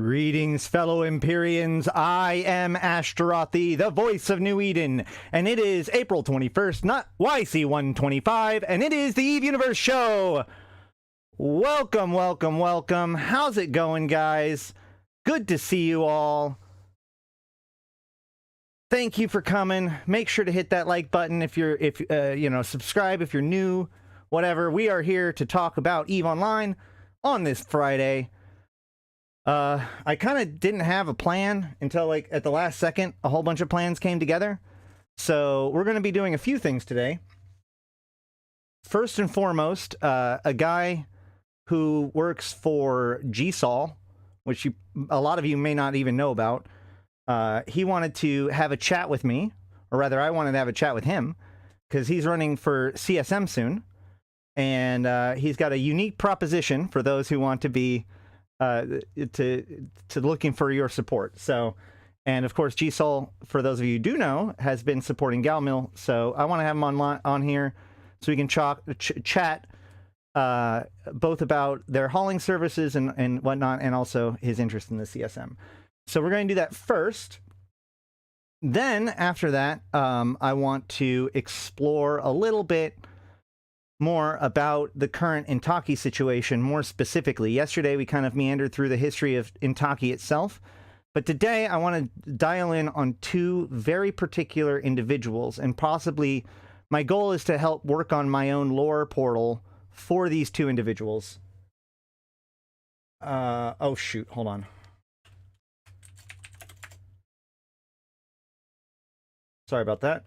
Greetings, fellow Empyreans. I am Ashtarothi, the voice of New Eden, and it is April 21st, not YC125, and it is the Eve Universe Show. Welcome, welcome, welcome. How's it going, guys? Good to see you all. Thank you for coming. Make sure to hit that like button if you're, subscribe if you're new, whatever. We are here to talk about EVE Online on this Friday. I kind of didn't have a plan until like at the last second, a whole bunch of plans came together. So we're going to be doing a few things today. First and foremost, a guy who works for GSOL, which a lot of you may not even know about. He wanted to have a chat with me, or rather I wanted to have a chat with him because he's running for CSM soon. And he's got a unique proposition for those who want to be to looking for your support. So, and of course, GSOL, for those of you who do know, has been supporting Galmill. So I want to have him on here so we can chat both about their hauling services and whatnot, and also his interest in the CSM. So we're going to do that first. Then after that, I want to explore a little bit more about the current Intaki situation, more specifically. Yesterday, we kind of meandered through the history of Intaki itself, but today I want to dial in on two very particular individuals, and possibly my goal is to help work on my own lore portal for these two individuals. Oh shoot, hold on. Sorry about that.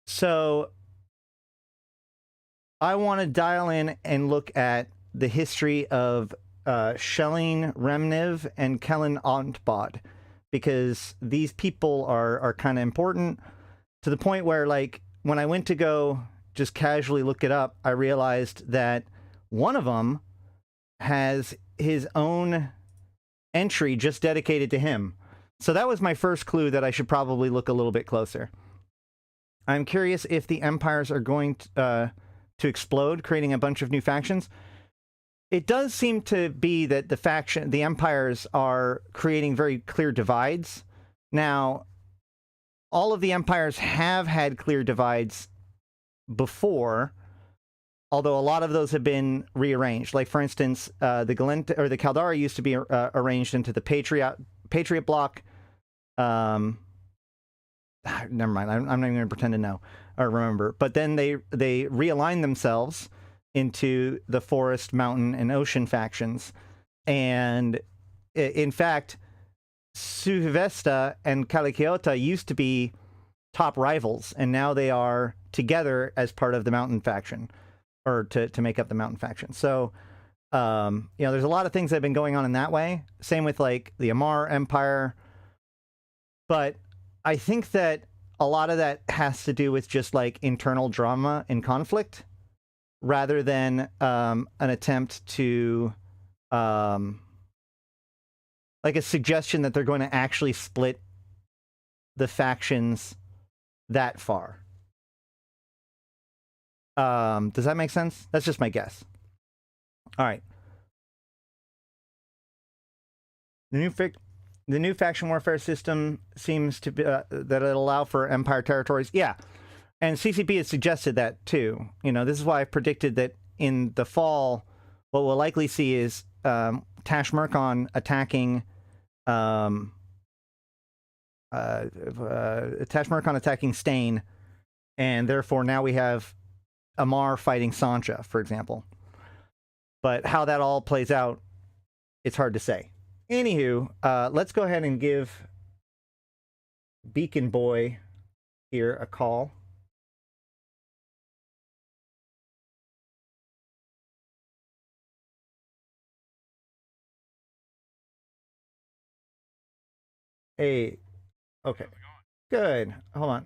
So I want to dial in and look at the history of Shelling Remniv and Kellen Ontbod, because these people are kind of important to the point where, like, when I went to go just casually look it up, I realized that one of them has his own entry just dedicated to him. So that was my first clue that I should probably look a little bit closer. I'm curious if the empires are going to explode, creating a bunch of new factions. It does seem to be that the empires are creating very clear divides. Now, all of the empires have had clear divides before, although a lot of those have been rearranged. Like, for instance, the Gallente or the Caldara used to be arranged into the Patriot bloc. Never mind. I'm not even going to pretend to know or remember. But then they realigned themselves into the Forest, Mountain, and Ocean factions. And in fact, Suvesta and Kalakiota used to be top rivals, and now they are together as part of the Mountain faction, or to make up the Mountain faction. So, there's a lot of things that have been going on in that way. Same with like the Amar Empire. But I think that a lot of that has to do with just like internal drama and conflict, rather than an attempt to, like a suggestion that they're going to actually split the factions that far. Does that make sense? That's just my guess. All right. The new faction warfare system seems to be that it'll allow for empire territories. Yeah, and CCP has suggested that too. This is why I predicted that in the fall, what we'll likely see is Tashmerkon attacking Stain, and therefore now we have Amar fighting Sancha, for example. But how that all plays out, it's hard to say. Anywho, let's go ahead and give Beacon Boy here a call. Hey, okay, good. Hold on.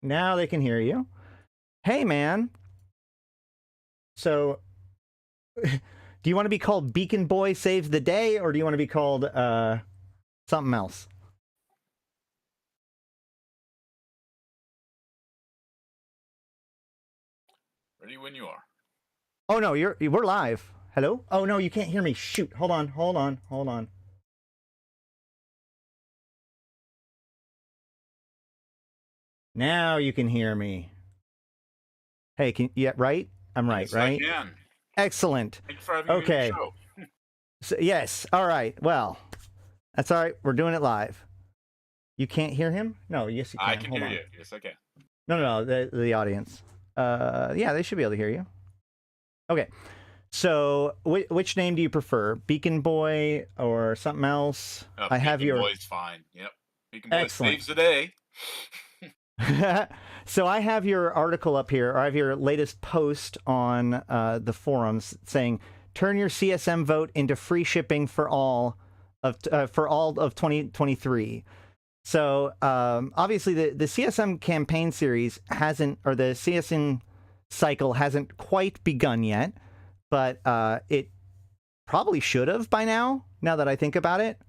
Now they can hear you. Hey, man. So, do you want to be called Beacon Boy Saves the Day, or do you want to be called something else? Ready when you are. Oh no, we're live. Hello? Oh no, you can't hear me. Shoot. Hold on. Now you can hear me. Hey, right? I'm right, Yes, right? I can. Excellent. Thanks for having me on your Okay. show. So, yes. All right. Well, that's all right. We're doing it live. You can't hear him? No, yes you can. I can Hold hear on. you. Yes, I can. No, the audience. Yeah, they should be able to hear you. Okay. So, which name do you prefer? Beacon Boy or something else? I have Beacon your Boy's fine. Yep. Beacon Boy excellent. saves the day. So I have your article up here, or I have your latest post on the forums saying, "Turn your CSM vote into free shipping for all of 2023." So obviously the CSM campaign series hasn't, or the CSM cycle hasn't quite begun yet, but it probably should have by now. Now that I think about it,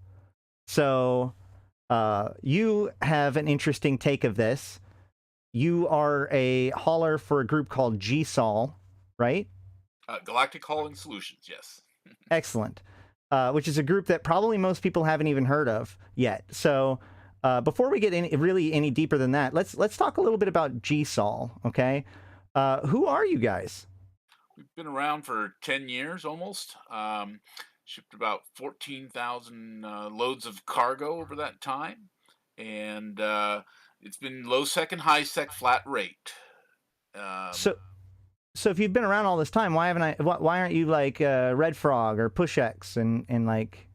so you have an interesting take of this. You are a hauler for a group called GSOL, right? Galactic Hauling Solutions, yes. Excellent. Which is a group that probably most people haven't even heard of yet. So before we get any deeper than that, let's talk a little bit about GSOL, okay? Who are you guys? We've been around for 10 years almost. Shipped about 14,000 loads of cargo over that time. And it's been low sec and high sec flat rate. So if you've been around all this time, why aren't you like Red Frog or PushX and like,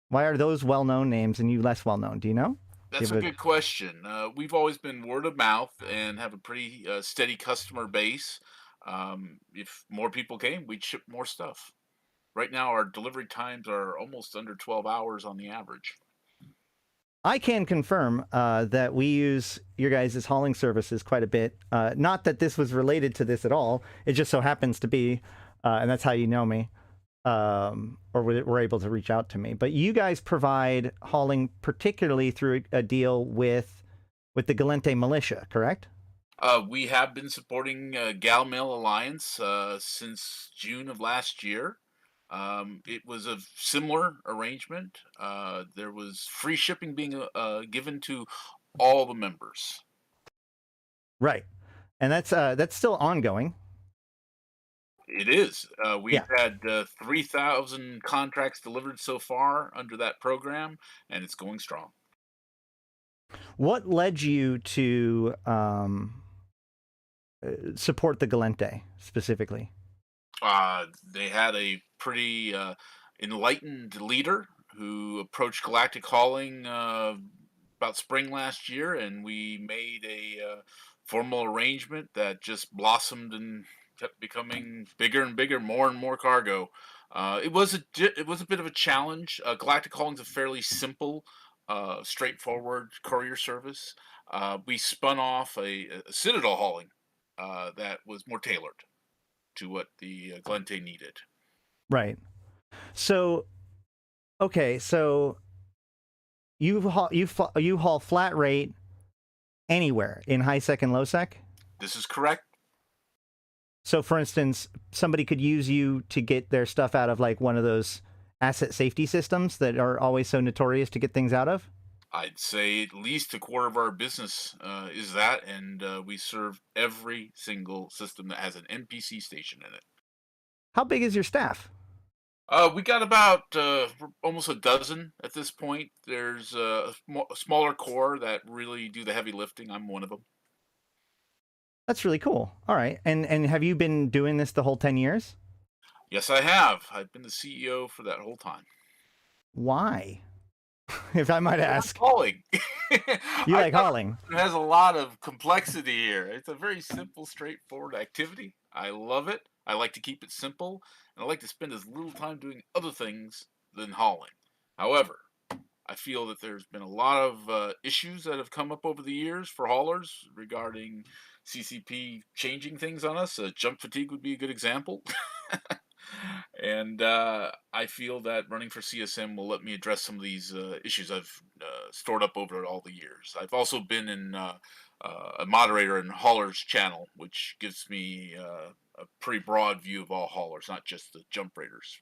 why are those well-known names and you less well-known? Do you know? That's a good question. We've always been word of mouth and have a pretty steady customer base. If more people came, we'd ship more stuff. Right now, our delivery times are almost under 12 hours on the average. I can confirm that we use your guys' hauling services quite a bit. Not that this was related to this at all. It just so happens to be, and that's how you know me, or were able to reach out to me. But you guys provide hauling particularly through a deal with the Gallente militia, correct? We have been supporting Gal Mail Alliance since June of last year. It was a similar arrangement. There was free shipping being given to all the members. Right, and that's still ongoing. It is. We've had 3,000 contracts delivered so far under that program, and it's going strong. What led you to support the Gallente specifically? They had a pretty enlightened leader who approached Galactic Hauling about spring last year, and we made a formal arrangement that just blossomed and kept becoming bigger and bigger, more and more cargo. It was a bit of a challenge. Galactic Hauling's a fairly simple, straightforward courier service. We spun off a Citadel Hauling that was more tailored to what the Gallente needed. Right. So, okay, so you haul flat rate anywhere in high sec and low sec? This is correct. So, for instance, somebody could use you to get their stuff out of like one of those asset safety systems that are always so notorious to get things out of? I'd say at least a quarter of our business is that, and we serve every single system that has an NPC station in it. How big is your staff? We got about almost a dozen at this point. There's a smaller core that really do the heavy lifting. I'm one of them. That's really cool. All right. And have you been doing this the whole 10 years? Yes, I have. I've been the CEO for that whole time. Why? If I might ask. Hauling. You like hauling? It has a lot of complexity here. It's a very simple, straightforward activity. I love it. I like to keep it simple, and I like to spend as little time doing other things than hauling. However, I feel that there's been a lot of issues that have come up over the years for haulers regarding CCP changing things on us. Jump fatigue would be a good example. And I feel that running for CSM will let me address some of these issues I've stored up over all the years. I've also been in a moderator in Hauler's channel, which gives me a pretty broad view of all haulers, not just the jump raiders.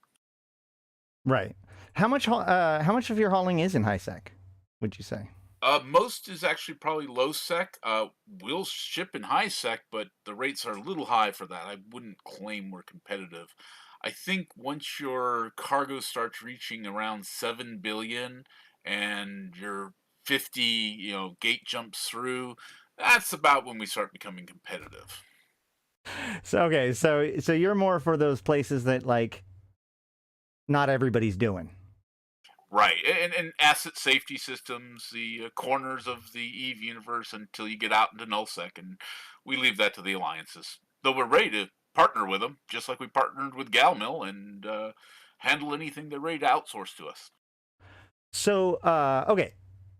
Right. How much of your hauling is in high sec, would you say? Most is actually probably low sec. We'll ship in high sec, but the rates are a little high for that. I wouldn't claim we're competitive. I think once your cargo starts reaching around 7 billion and your 50, gate jumps through, that's about when we start becoming competitive. So okay, so you're more for those places that like not everybody's doing. Right, and asset safety systems, the corners of the Eve universe until you get out into nullsec, and we leave that to the alliances. Though we're ready to partner with them, just like we partnered with Galmill, and handle anything they're ready to outsource to us. So okay,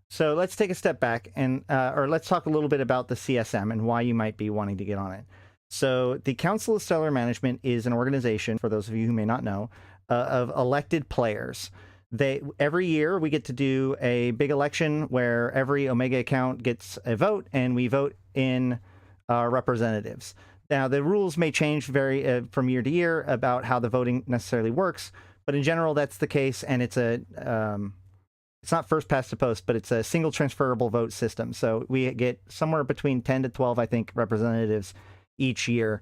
so let's take a step back and or let's talk a little bit about the CSM and why you might be wanting to get on it. So the Council of Stellar Management is an organization, for those of you who may not know, of elected players. Every year we get to do a big election where every Omega account gets a vote, and we vote in representatives. Now the rules may change from year to year about how the voting necessarily works, but in general that's the case, and it's not first past the post, but it's a single transferable vote system. So we get somewhere between 10 to 12, I think, representatives each year,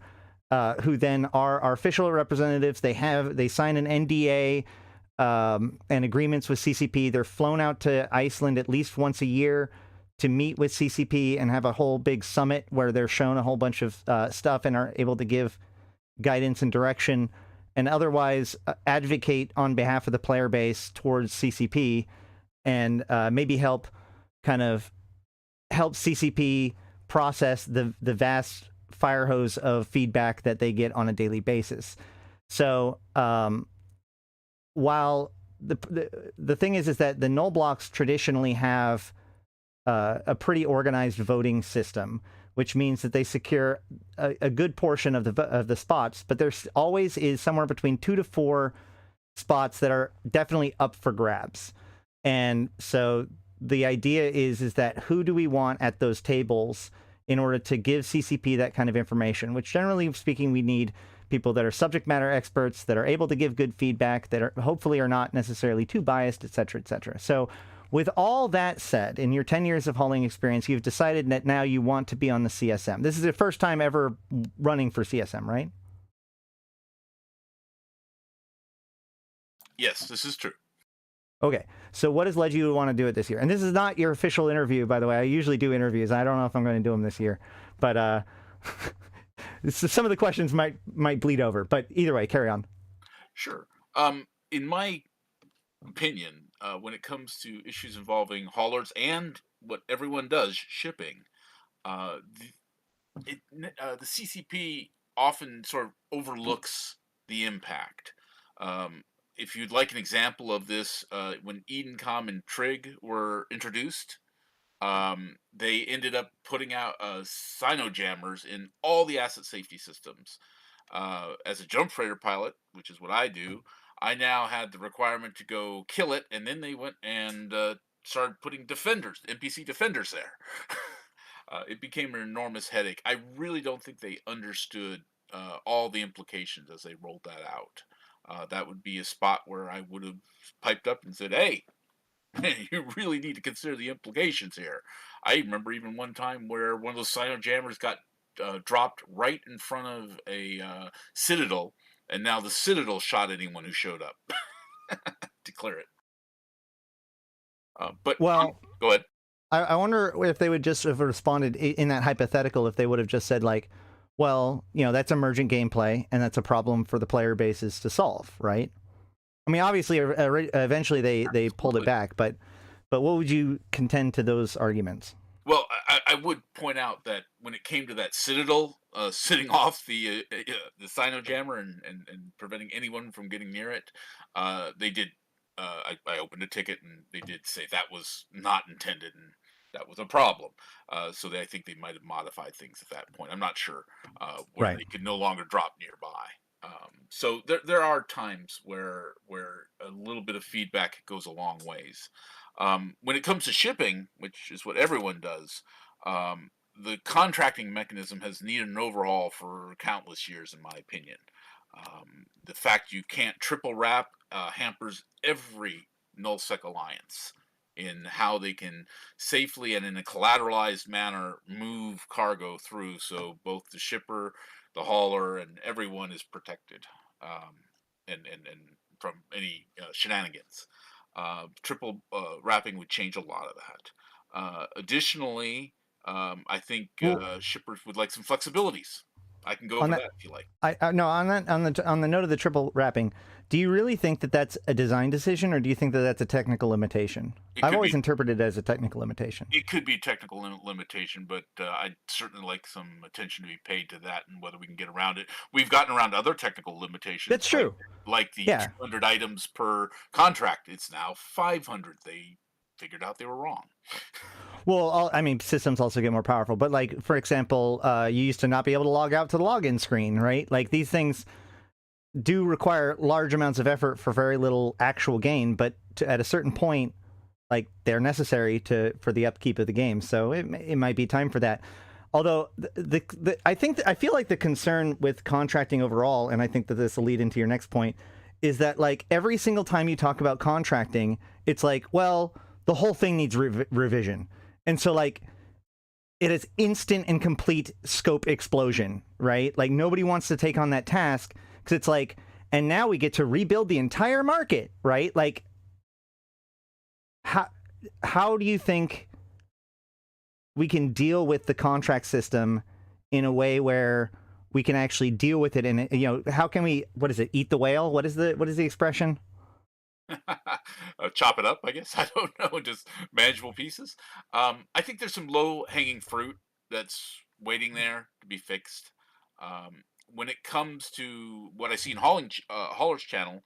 who then are our official representatives. They sign an NDA and agreements with CCP. They're flown out to Iceland at least once a year to meet with CCP and have a whole big summit where they're shown a whole bunch of stuff and are able to give guidance and direction, and otherwise advocate on behalf of the player base towards CCP, and maybe help CCP process the vast fire hose of feedback that they get on a daily basis. So while the thing is that the null blocks traditionally have a pretty organized voting system, which means that they secure a good portion of the spots, but there always is somewhere between 2 to 4 spots that are definitely up for grabs. And so the idea is that who do we want at those tables in order to give CCP that kind of information, which generally speaking, we need people that are subject matter experts, that are able to give good feedback, that are hopefully are not necessarily too biased, et cetera, et cetera. So with all that said, in your 10 years of hauling experience, you've decided that now you want to be on the CSM. This is the first time ever running for CSM, right? Yes, this is true. Okay, so what has led you to want to do it this year? And this is not your official interview, by the way. I usually do interviews. I don't know if I'm going to do them this year, but some of the questions might bleed over. But either way, carry on. Sure. In my opinion, when it comes to issues involving haulers and what everyone does, shipping, the CCP often sort of overlooks the impact. If you'd like an example of this, when Edencom and Trig were introduced, they ended up putting out Sinojammers in all the asset safety systems. As a jump freighter pilot, which is what I do, I now had the requirement to go kill it, and then they went and started putting defenders, NPC defenders there. It became an enormous headache. I really don't think they understood all the implications as they rolled that out. That would be a spot where I would have piped up and said, hey, you really need to consider the implications here. I remember even one time where one of those Sinojammers got dropped right in front of a Citadel, and now the Citadel shot anyone who showed up to clear it. Well, go ahead. I wonder if they would just have responded in that hypothetical, if they would have just said like, well, that's emergent gameplay and that's a problem for the player bases to solve, right? I mean, obviously, eventually they pulled it back, but what would you contend to those arguments? Well, I would point out that when it came to that Citadel sitting off the Sinojammer and preventing anyone from getting near it, they did. I opened a ticket and they did say that was not intended and that was a problem. So I think they might have modified things at that point. I'm not sure where they could no longer drop nearby. So there are times where a little bit of feedback goes a long ways. When it comes to shipping, which is what everyone does, the contracting mechanism has needed an overhaul for countless years, in my opinion. The fact you can't triple wrap hampers every nullsec alliance in how they can safely and in a collateralized manner move cargo through, so both the shipper, the hauler, and everyone is protected, and from any shenanigans. Triple wrapping would change a lot of that. Additionally, I think Well, shippers would like some flexibilities. I can go on over that, that if you like. no, on the note of the triple wrapping, do you really think that that's a design decision, or do you think that that's a technical limitation? It I've could always be interpreted it as a technical limitation. it could be a technical limitation, but I'd certainly like some attention to be paid to that and whether we can get around it. We've gotten around other technical limitations, That's true. like the Yeah. 200 items per contract. It's now 500. They figured out they were wrong. Well, I mean, systems also get more powerful. But like, for example, you used to not be able to log out to the login screen, right? Like these things do require large amounts of effort for very little actual gain, but at a certain point, like they're necessary for the upkeep of the game. So it might be time for that. Although I feel like the concern with contracting overall, and I think that this will lead into your next point, is that like every single time you talk about contracting, it's like, well, the whole thing needs revision. And so like it is instant and complete scope explosion, right? Like nobody wants to take on that task because it's like, and now we get to rebuild the entire market, right? Like how do you think we can deal with the contract system in a way where we can actually deal with it? And how can we, what is it, eat the whale? What is the expression? Chop it up, I guess. I don't know, just manageable pieces. I think there's some low hanging fruit that's waiting there to be fixed. When it comes to what I see in Hauler's channel,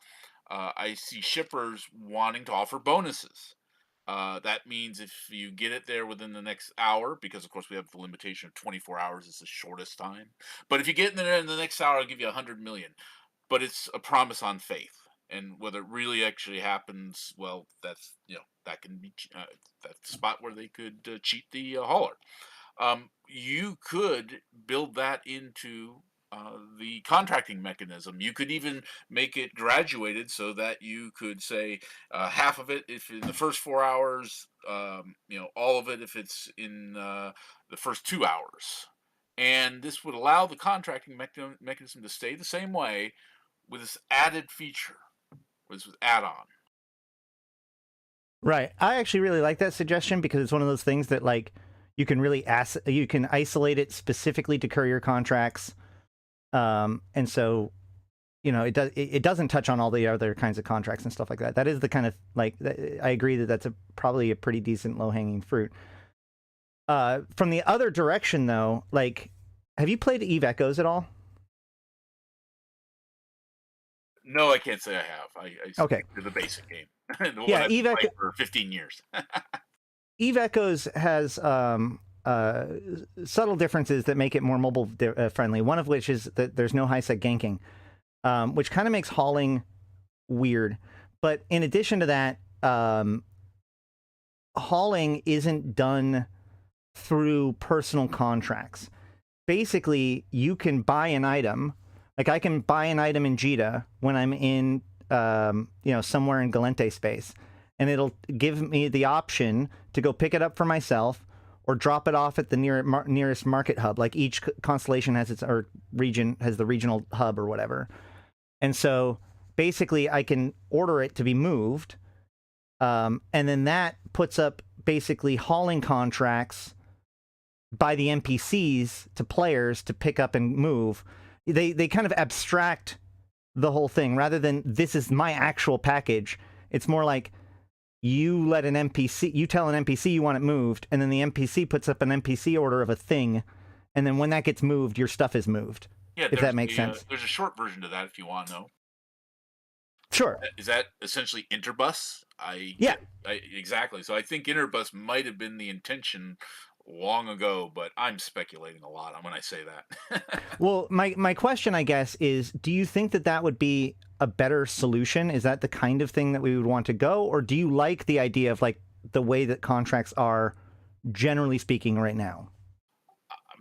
I see shippers wanting to offer bonuses. That means if you get it there within the next hour, because of course we have the limitation of 24 hours is the shortest time. But if you get in there in the next hour, I'll give you 100 million. But it's a promise on faith. And whether it really actually happens, well, that's, that can be that spot where they could cheat the hauler. You could build that into the contracting mechanism. You could even make it graduated so that you could say half of it if in the first 4 hours, all of it if it's in the first 2 hours. And this would allow the contracting mechanism to stay the same way with this added feature, with this add-on. Right. I actually really like that suggestion because it's one of those things that like you can really you can isolate it specifically to courier contracts. And so, it doesn't touch on all the other kinds of contracts and stuff like that. That is the kind of like, I agree that that's probably a pretty decent low hanging fruit. From the other direction though, like, have you played Eve Echoes at all? No, I can't say I have. I Okay. stick to the basic game. The one Yeah, I've Eve played for 15 years. Eve Echoes has subtle differences that make it more mobile friendly. One of which is that there's no high sec ganking, which kind of makes hauling weird. But in addition to that, hauling isn't done through personal contracts. Basically, you can buy an item. Like I can buy an item in Jita when I'm in, somewhere in Gallente space, and it'll give me the option to go pick it up for myself or drop it off at the nearest market hub. Like each constellation has or region has the regional hub or whatever. And so basically I can order it to be moved. And then that puts up basically hauling contracts by the NPCs to players to pick up and move. They kind of abstract the whole thing rather than this is my actual package. It's more like you tell an NPC you want it moved, and then the NPC puts up an NPC order of a thing, and then when that gets moved, your stuff is moved. Yeah, if that makes sense. There's a short version to that if you want to know. Sure. Is that essentially Interbus? Yeah. Exactly. So I think Interbus might have been the intention long ago, but I'm speculating a lot when I say that. Well, my question, I guess, is do you think that would be a better solution? Is that the kind of thing that we would want to go? Or do you like the idea of like the way that contracts are generally speaking right now?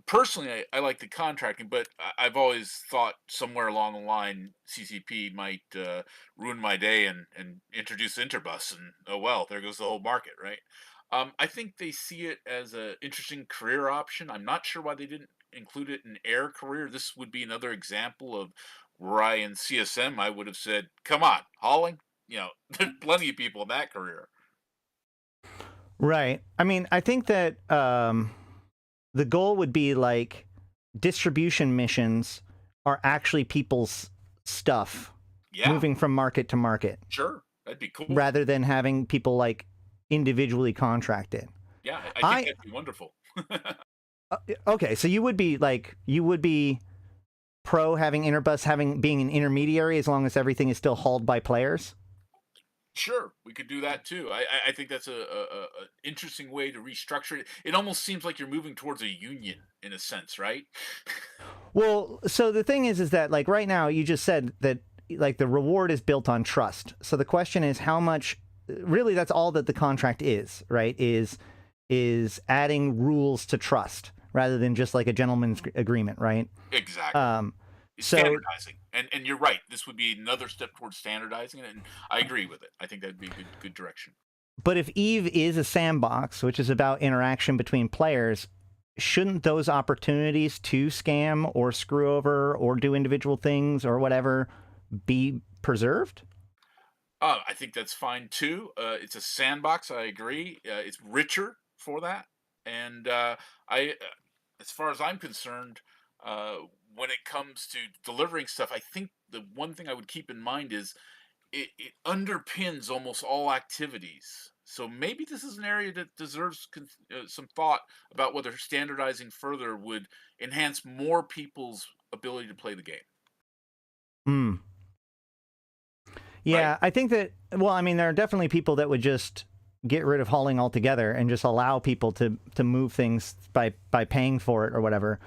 personally, I like the contracting, but I've always thought somewhere along the line CCP might ruin my day and introduce Interbus, and oh well, there goes the whole market, right? I think they see it as an interesting career option. I'm not sure why they didn't include it in air career. This would be another example of where I in CSM I would have said, "Come on, hauling." There's plenty of people in that career. Right. I mean, I think that the goal would be like distribution missions are actually people's stuff moving from market to market. Sure, that'd be cool. Rather than having people like individually contracted. Yeah, I think that'd be wonderful. Okay, so you would be pro having Interbus being an intermediary as long as everything is still hauled by players? Sure, we could do that too. I think that's a interesting way to restructure it. It almost seems like you're moving towards a union in a sense, right? Well, so the thing is that like right now you just said that like the reward is built on trust. So the question is how much really that's all that the contract is, right? Is adding rules to trust rather than just like a gentleman's agreement, right? Exactly. Standardizing. And you're right. This would be another step towards standardizing it, and I agree with it. I think that'd be a good direction. But if EVE is a sandbox, which is about interaction between players, shouldn't those opportunities to scam or screw over or do individual things or whatever be preserved? I think that's fine too. It's a sandbox. I agree. It's richer for that, and as far as I'm concerned, when it comes to delivering stuff, I think the one thing I would keep in mind is it underpins almost all activities. So maybe this is an area that deserves some thought about whether standardizing further would enhance more people's ability to play the game. Hmm. Yeah, Right. I think that, well, I mean, there are definitely people that would just get rid of hauling altogether and just allow people to move things by paying for it or whatever.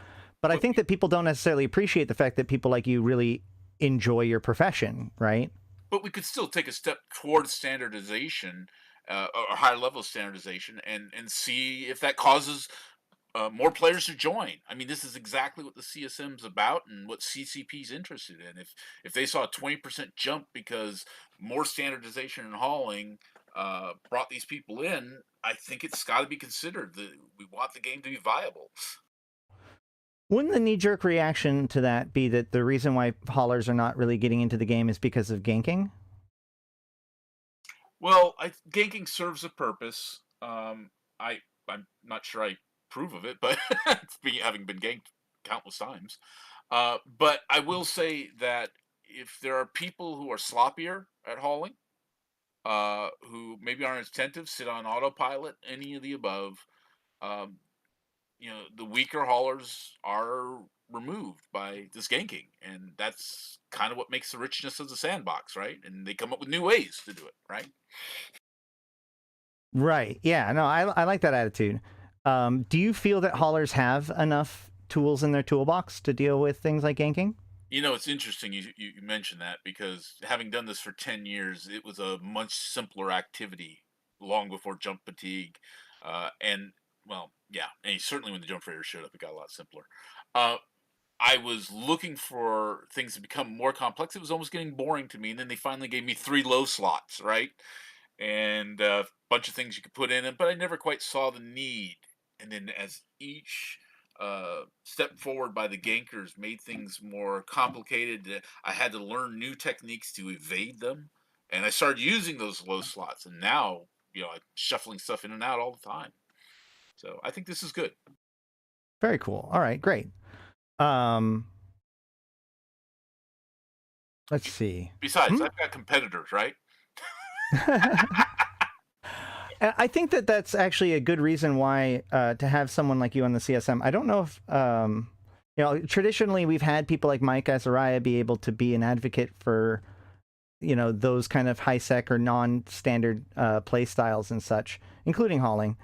But I think that people don't necessarily appreciate the fact that people like you really enjoy your profession, right? But we could still take a step towards standardization, or higher level standardization, and see if that causes more players to join. I mean, this is exactly what the CSM's about and what CCP's interested in. If they saw a 20% jump because more standardization and hauling brought these people in, I think it's got to be considered. We want the game to be viable. Wouldn't the knee-jerk reaction to that be that the reason why haulers are not really getting into the game is because of ganking? Well, ganking serves a purpose. I'm not sure I approve of it, but having been ganked countless times. But I will say that if there are people who are sloppier at hauling, who maybe aren't attentive, sit on autopilot, any of the above, um, the weaker haulers are removed by this ganking, and that's kind of what makes the richness of the sandbox, right? And they come up with new ways to do it, right? Right. Yeah. No, I like that attitude. Do you feel that haulers have enough tools in their toolbox to deal with things like ganking? It's interesting you mentioned that because having done this for 10 years, it was a much simpler activity long before jump fatigue. And, well, yeah, and certainly when the jump freighters showed up, it got a lot simpler. Uh, I was looking for things to become more complex. It was almost getting boring to me. And then they finally gave me 3 low slots, right? And a bunch of things you could put in it, but I never quite saw the need. And then as each step forward by the gankers made things more complicated, I had to learn new techniques to evade them. And I started using those low slots. And now, I'm shuffling stuff in and out all the time. So I think this is good. Very cool. All right, great. Let's see. Besides, I've got competitors, right? I think that that's actually a good reason why to have someone like you on the CSM. I don't know if traditionally we've had people like Mike Azariah be able to be an advocate for those kind of high sec or non-standard play styles and such, including hauling.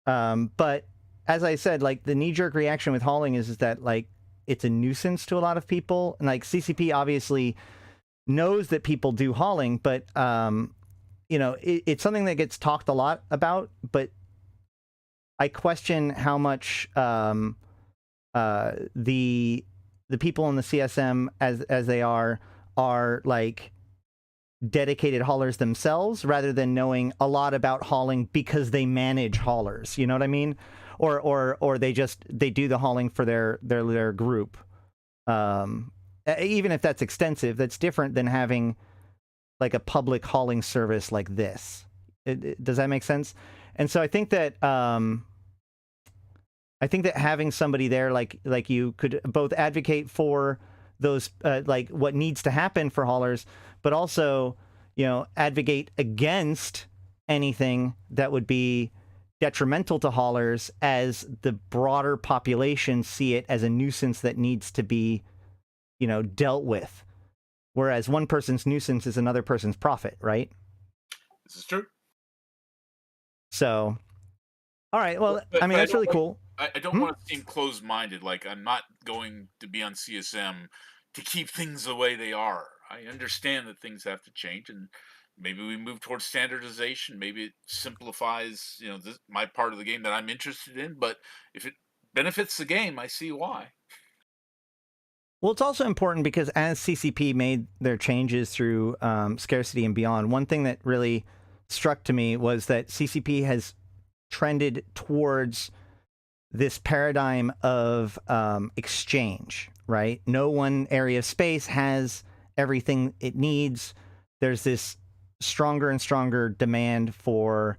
But as I said, like the knee-jerk reaction with hauling is that like it's a nuisance to a lot of people, and like CCP obviously knows that people do hauling, but it's something that gets talked a lot about, but I question how much the people in the CSM as they are like dedicated haulers themselves, rather than knowing a lot about hauling because they manage haulers. You know what I mean? Or they do the hauling for their group. Even if that's extensive, that's different than having like a public hauling service like this. Does that make sense? And so I think that having somebody there like you could both advocate for those like what needs to happen for haulers, but also, you know, advocate against anything that would be detrimental to haulers, as the broader population see it as a nuisance that needs to be, you know, dealt with. Whereas one person's nuisance is another person's profit, right? This is true. So, all right. Well, I mean, that's really cool. I don't want to seem closed-minded. Like, I'm not going to be on CSM to keep things the way they are. I understand that things have to change, and maybe we move towards standardization. Maybe it simplifies, you know, my part of the game that I'm interested in. But if it benefits the game, I see why. Well, it's also important because as CCP made their changes through scarcity and beyond, one thing that really struck to me was that CCP has trended towards this paradigm of exchange, right? No one area of space has everything it needs. There's this stronger and stronger demand for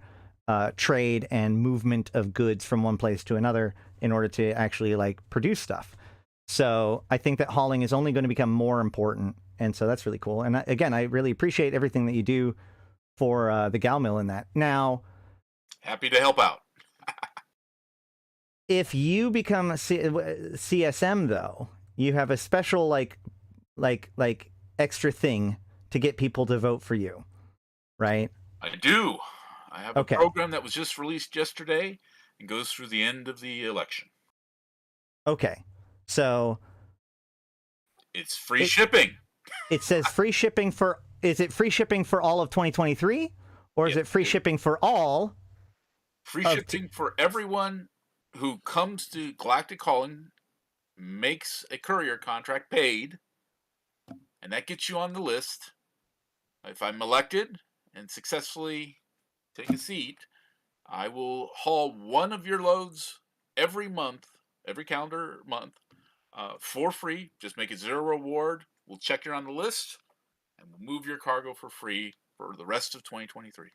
trade and movement of goods from one place to another in order to actually like produce stuff. So I think that hauling is only going to become more important. And so that's really cool. And again, I really appreciate everything that you do for the Gal Mill in that. Now, happy to help out. If you become a CSM, though, you have a special like extra thing to get people to vote for you, right? I do. I have a program that was just released yesterday and goes through the end of the election. Okay. So it's free shipping. It says free shipping for, is it free shipping for all of 2023? Or is it free shipping for all? Free shipping for everyone who comes to Galactic Calling, makes a courier contract paid, and that gets you on the list. If I'm elected and successfully take a seat, I will haul one of your loads every month, every calendar month, for free. Just make it zero reward. We'll check you're on the list, and we'll move your cargo for free for the rest of 2023.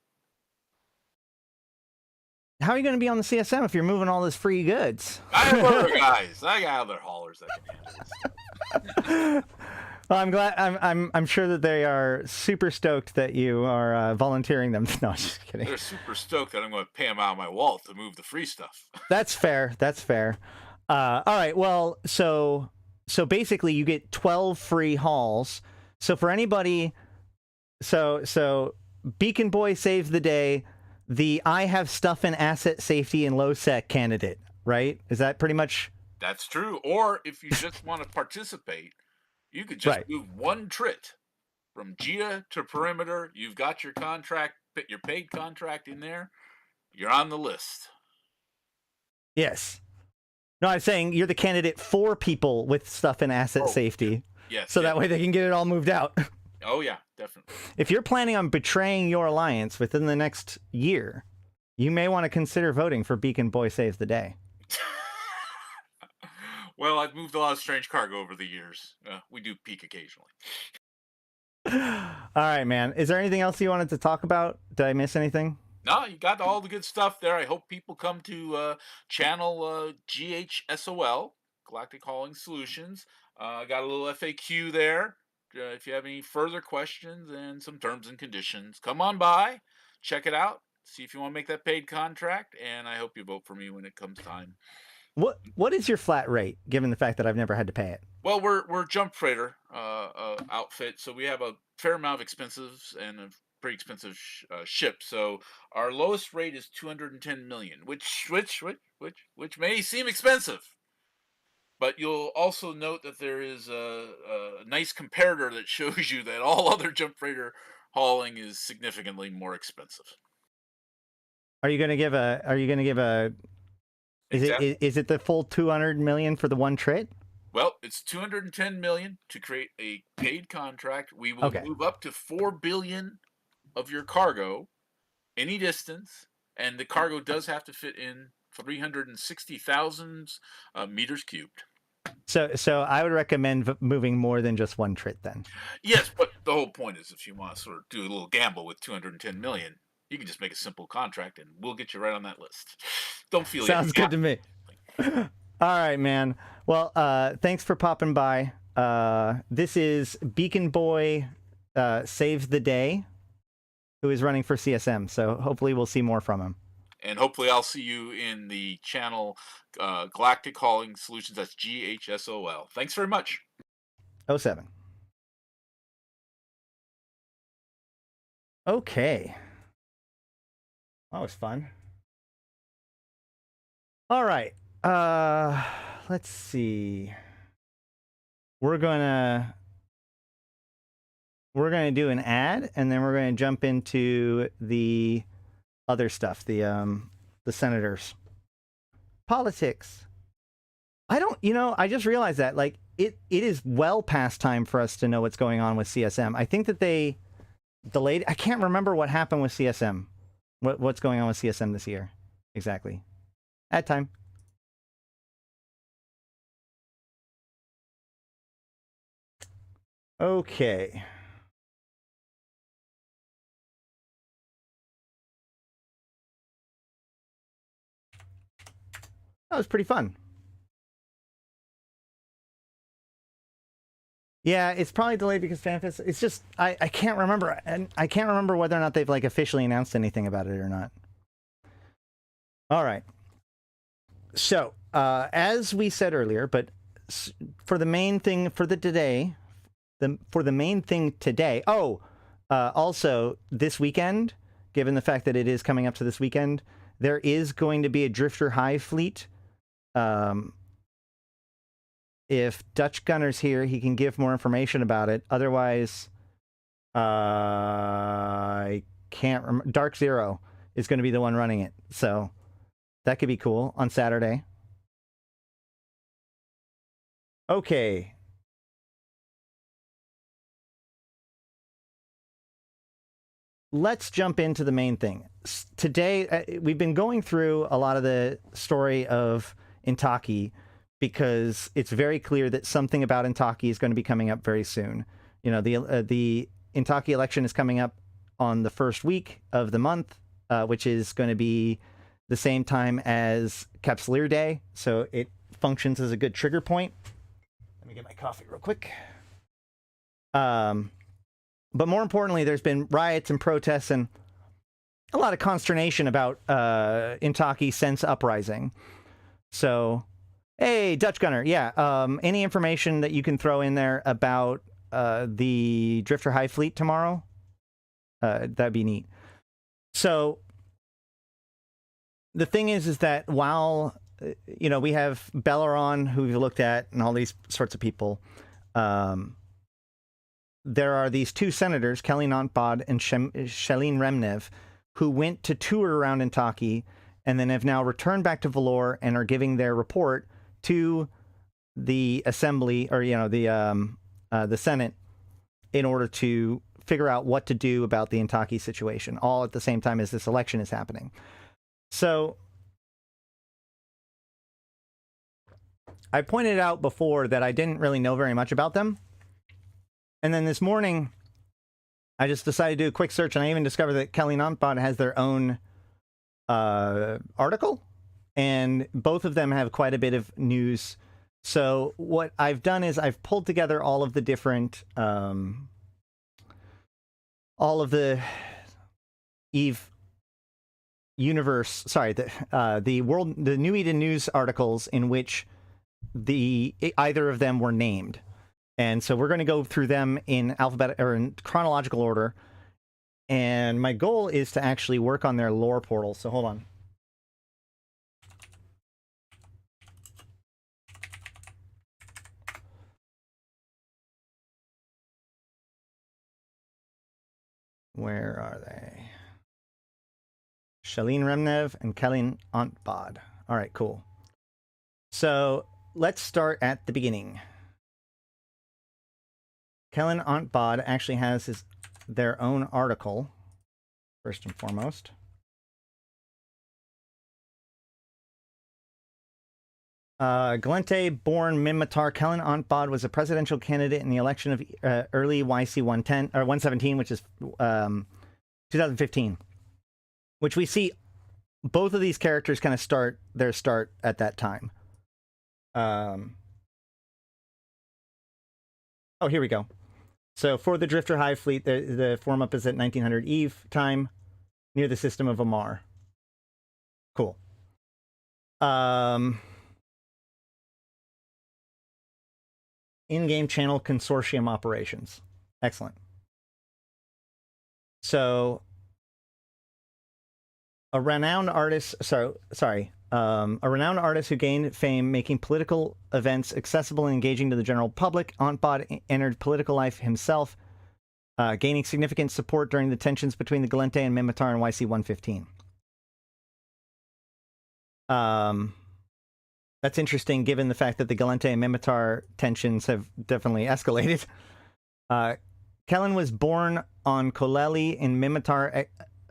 How are you going to be on the CSM if you're moving all this free goods? I have other guys. I got other haulers that can handle this. Well, I'm glad. I'm sure that they are super stoked that you are volunteering them. No, just kidding. They're super stoked that I'm going to pay them out of my wallet to move the free stuff. That's fair. That's fair. All right. Well, so basically, you get 12 free hauls. So for anybody, so Beacon Boy saves the day. The I have stuff in asset safety and low sec candidate, right? Is that pretty much? That's true. Or if you just want to participate, you could just move one trit from Gia to perimeter. You've got your contract, your paid contract in there. You're on the list. Yes. No, I'm saying you're the candidate for people with stuff in asset safety. Yes. So that way they can get it all moved out. Oh, yeah, definitely. If you're planning on betraying your alliance within the next year, you may want to consider voting for Beacon Boy Saves the Day. Well, I've moved a lot of strange cargo over the years. We do peak occasionally. All right, man. Is there anything else you wanted to talk about? Did I miss anything? No, you got all the good stuff there. I hope people come to channel GHSOL, Galactic Hauling Solutions. Got a little FAQ there. If you have any further questions and some terms and conditions, come on by, check it out, see if you want to make that paid contract, and I hope you vote for me when it comes time. What is your flat rate, given the fact that I've never had to pay it? Well, we're Jump Freighter outfit, so we have a fair amount of expenses and a pretty expensive ship. So our lowest rate is 210 million, which may seem expensive. But you'll also note that there is a nice comparator that shows you that all other jump freighter hauling is significantly more expensive. Are you going to give a Exactly. Is it the full 200 million for the one trit? Well, it's 210 million to create a paid contract. We will Okay. move up to 4 billion of your cargo any distance, and the cargo does have to fit in 360,000 meters cubed. So I would recommend moving more than just one trit then. Yes, but the whole point is if you want to sort of do a little gamble with 210 million, you can just make a simple contract and we'll get you right on that list. Don't feel Sounds good to me. All right, man. Well, thanks for popping by. This is Beacon Boy Saves the Day, who is running for CSM. So hopefully we'll see more from him. And hopefully I'll see you in the channel Galactic Hauling Solutions. That's GHSOL. Thanks very much. 07. Okay. That was fun. All right. Let's see. We're gonna do an ad, and then we're gonna jump into the other stuff, the senators. Politics. I just realized that, like, it is well past time for us to know what's going on with CSM. I think that they delayed. I can't remember what happened with CSM. What's going on with CSM this year exactly? Ad time. Okay. That was pretty fun. Yeah, it's probably delayed because FanFest. It's just I can't remember, and I can't remember whether or not they've like officially announced anything about it or not. All right. So as we said earlier, but for the main thing for the main thing today. Oh, also this weekend, given the fact that it is coming up to this weekend, there is going to be a Drifter Hive fleet. If Dutch Gunner's here, he can give more information about it. Otherwise, I can't remember. Dark Zero is going to be the one running it. So that could be cool on Saturday. Okay. Let's jump into the main thing. Today, we've been going through a lot of the story of Intaki, because it's very clear that something about Intaki is going to be coming up very soon. You know, the Intaki election is coming up on the first week of the month, which is going to be the same time as Capsuleer Day, so it functions as a good trigger point. Let me get my coffee real quick. But more importantly, there's been riots and protests and a lot of consternation about Intaki since Uprising. So, hey, Dutch Gunner, yeah. Any information that you can throw in there about the Drifter Hive fleet tomorrow? That'd be neat. So, the thing is that while we have Belleron, who we've looked at, and all these sorts of people, there are these two senators, Kelly Nontbod and Shelleen Remnev, who went to tour around Intaki and then have now returned back to Valor and are giving their report to the Assembly, or the Senate, in order to figure out what to do about the Intaki situation, all at the same time as this election is happening. So I pointed out before that I didn't really know very much about them. And then this morning, I just decided to do a quick search, and I even discovered that Kelly Nontbod has their own article, and both of them have quite a bit of news. So what I've done is I've pulled together all of the different, all of the Eve universe, sorry, the New Eden news articles in which either of them were named. And so we're going to go through them in in chronological order. And my goal is to actually work on their lore portal. So hold on. Where are they? Shelleen Remnev and Kelly Nontbod. All right, cool. So let's start at the beginning. Kellen Antbod actually has their own article, first and foremost. Gallente-born Minmatar Kellen Antbod was a presidential candidate in the election of early YC 110 or 117, which is 2015. Which we see both of these characters kind of start at that time. Oh, here we go. So for the Drifter Hive fleet, the form up is at 1900 Eve time, near the system of Amar. Cool. In-game channel consortium operations. Excellent. So a renowned artist, a renowned artist who gained fame making political events accessible and engaging to the general public, Antbod entered political life himself, gaining significant support during the tensions between the Gallente and Minmatar in YC 115. That's interesting given the fact that the Gallente and Minmatar tensions have definitely escalated. Kellen was born on Koleli in Minmatar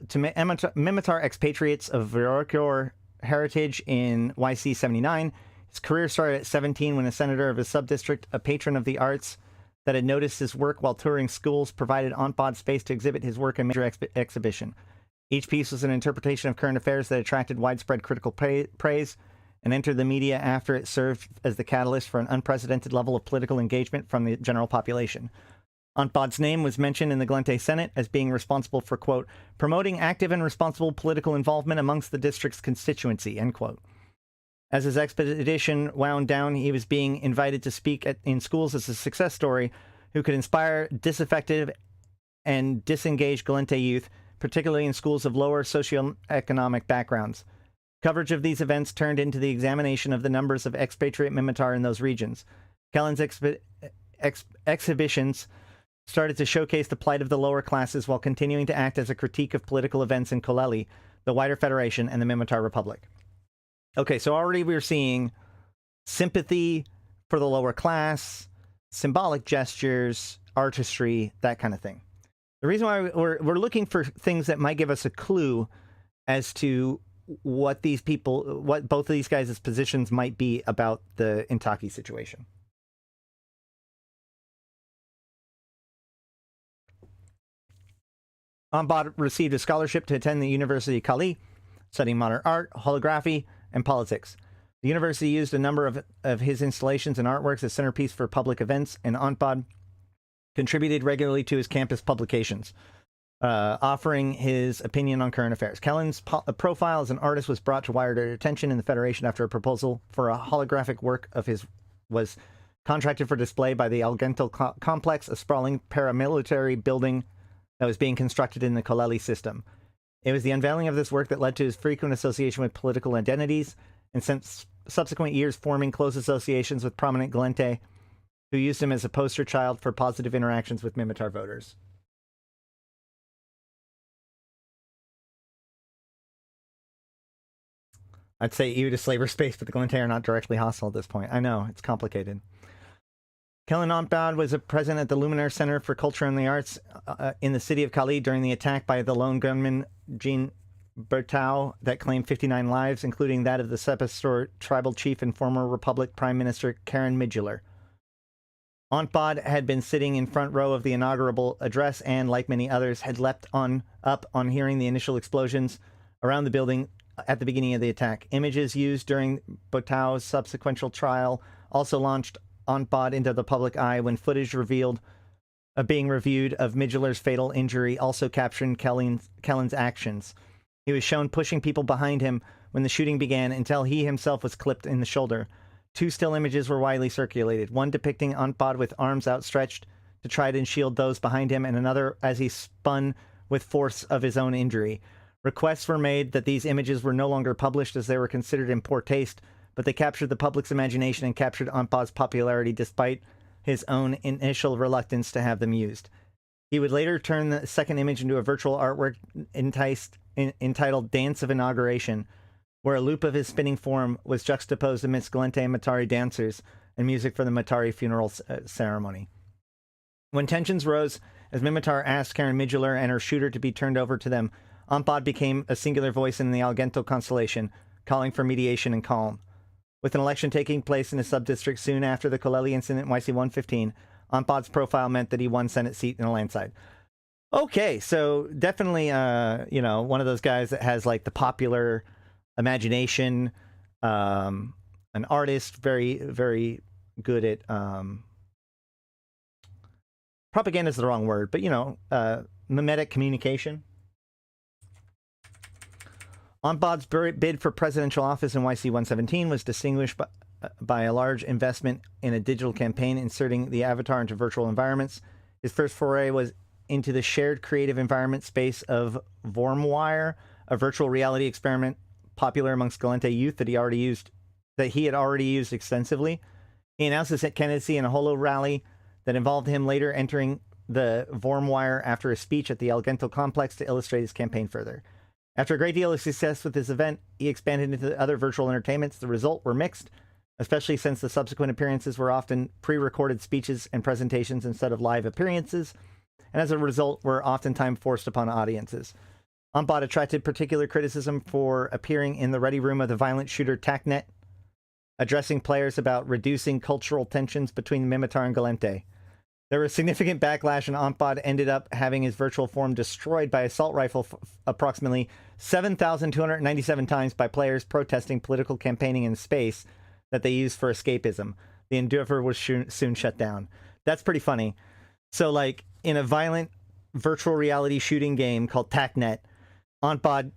to Minmatar expatriates of Verokor heritage in YC 79. His career started at 17 when a senator of his subdistrict, a patron of the arts that had noticed his work while touring schools, provided Antbod space to exhibit his work in a major exhibition. Each piece was an interpretation of current affairs that attracted widespread critical praise and entered the media after it served as the catalyst for an unprecedented level of political engagement from the general population. Antbod's name was mentioned in the Gallente Senate as being responsible for, quote, promoting active and responsible political involvement amongst the district's constituency, end quote. As his expedition wound down, he was being invited to speak in schools as a success story who could inspire disaffected and disengaged Gallente youth, particularly in schools of lower socioeconomic backgrounds. Coverage of these events turned into the examination of the numbers of expatriate Minmatar in those regions. Kellen's exhibitions started to showcase the plight of the lower classes while continuing to act as a critique of political events in Koleli, the wider Federation, and the Minmatar Republic. Okay, so already we're seeing sympathy for the lower class, symbolic gestures, artistry, that kind of thing. The reason why we're looking for things that might give us a clue as to what both of these guys' positions might be about the Intaki situation. Antbod received a scholarship to attend the University of Kali, studying modern art, holography, and politics. The university used a number of his installations and artworks as centerpiece for public events, and Antbod contributed regularly to his campus publications, offering his opinion on current affairs. Kellen's profile as an artist was brought to wider attention in the Federation after a proposal for a holographic work of his was contracted for display by the Algento complex, a sprawling paramilitary building that was being constructed in the Koleli system. It was the unveiling of this work that led to his frequent association with political identities, and since subsequent years forming close associations with prominent Gallente, who used him as a poster child for positive interactions with Minmatar voters. I'd say EU to slaver space, but the Gallente are not directly hostile at this point. I know, it's complicated. Kellen Antbod was a president at the Luminaire Center for Culture and the Arts in the city of Kali during the attack by the lone gunman Jean Bertau that claimed 59 lives, including that of the Sepastor tribal chief and former Republic Prime Minister Karen Midgular. Antbod had been sitting in front row of the inaugural address and, like many others, had leapt up on hearing the initial explosions around the building at the beginning of the attack. Images used during Bertau's subsequent trial also launched Antbod into the public eye when footage being reviewed of Midgular's fatal injury also captured Kellen's actions. He was shown pushing people behind him when the shooting began until he himself was clipped in the shoulder. Two still images were widely circulated, one depicting Antbod with arms outstretched to try to shield those behind him, and another as he spun with force of his own injury. Requests were made that these images were no longer published as they were considered in poor taste, but they captured the public's imagination and captured Antbod's popularity despite his own initial reluctance to have them used. He would later turn the second image into a virtual artwork entitled Dance of Inauguration, where a loop of his spinning form was juxtaposed amidst Gallente and Matari dancers and music for the Matari funeral ceremony. When tensions rose, as Minmatar asked Karen Midgeler and her shooter to be turned over to them, Ampad became a singular voice in the Algento constellation, calling for mediation and calm. With an election taking place in a sub-district soon after the Koleli incident in YC-115, Ampad's profile meant that he won Senate seat in a landslide. Okay, so definitely, you know, one of those guys that has, like, the popular imagination, an artist, very, very good at, propaganda is the wrong word, but, you know, mimetic communication. Ampad's bid for presidential office in YC-117 was distinguished by a large investment in a digital campaign inserting the avatar into virtual environments. His first foray was into the shared creative environment space of Vormwire, a virtual reality experiment popular amongst Gallente youth that he had already used extensively. He announced his candidacy in a holo rally that involved him later entering the Vormwire after a speech at the Algento complex to illustrate his campaign further. After a great deal of success with this event, he expanded into other virtual entertainments. The result were mixed, especially since the subsequent appearances were often pre-recorded speeches and presentations instead of live appearances, and as a result were oftentimes forced upon audiences. Ampad attracted particular criticism for appearing in the ready room of the violent shooter TACnet, addressing players about reducing cultural tensions between Minmatar and Gallente. There was significant backlash, and Ampad ended up having his virtual form destroyed by assault rifle approximately 7,297 times by players protesting political campaigning in space that they used for escapism. The endeavor was soon shut down. That's pretty funny. So, like, in a violent virtual reality shooting game called TACnet, Ampad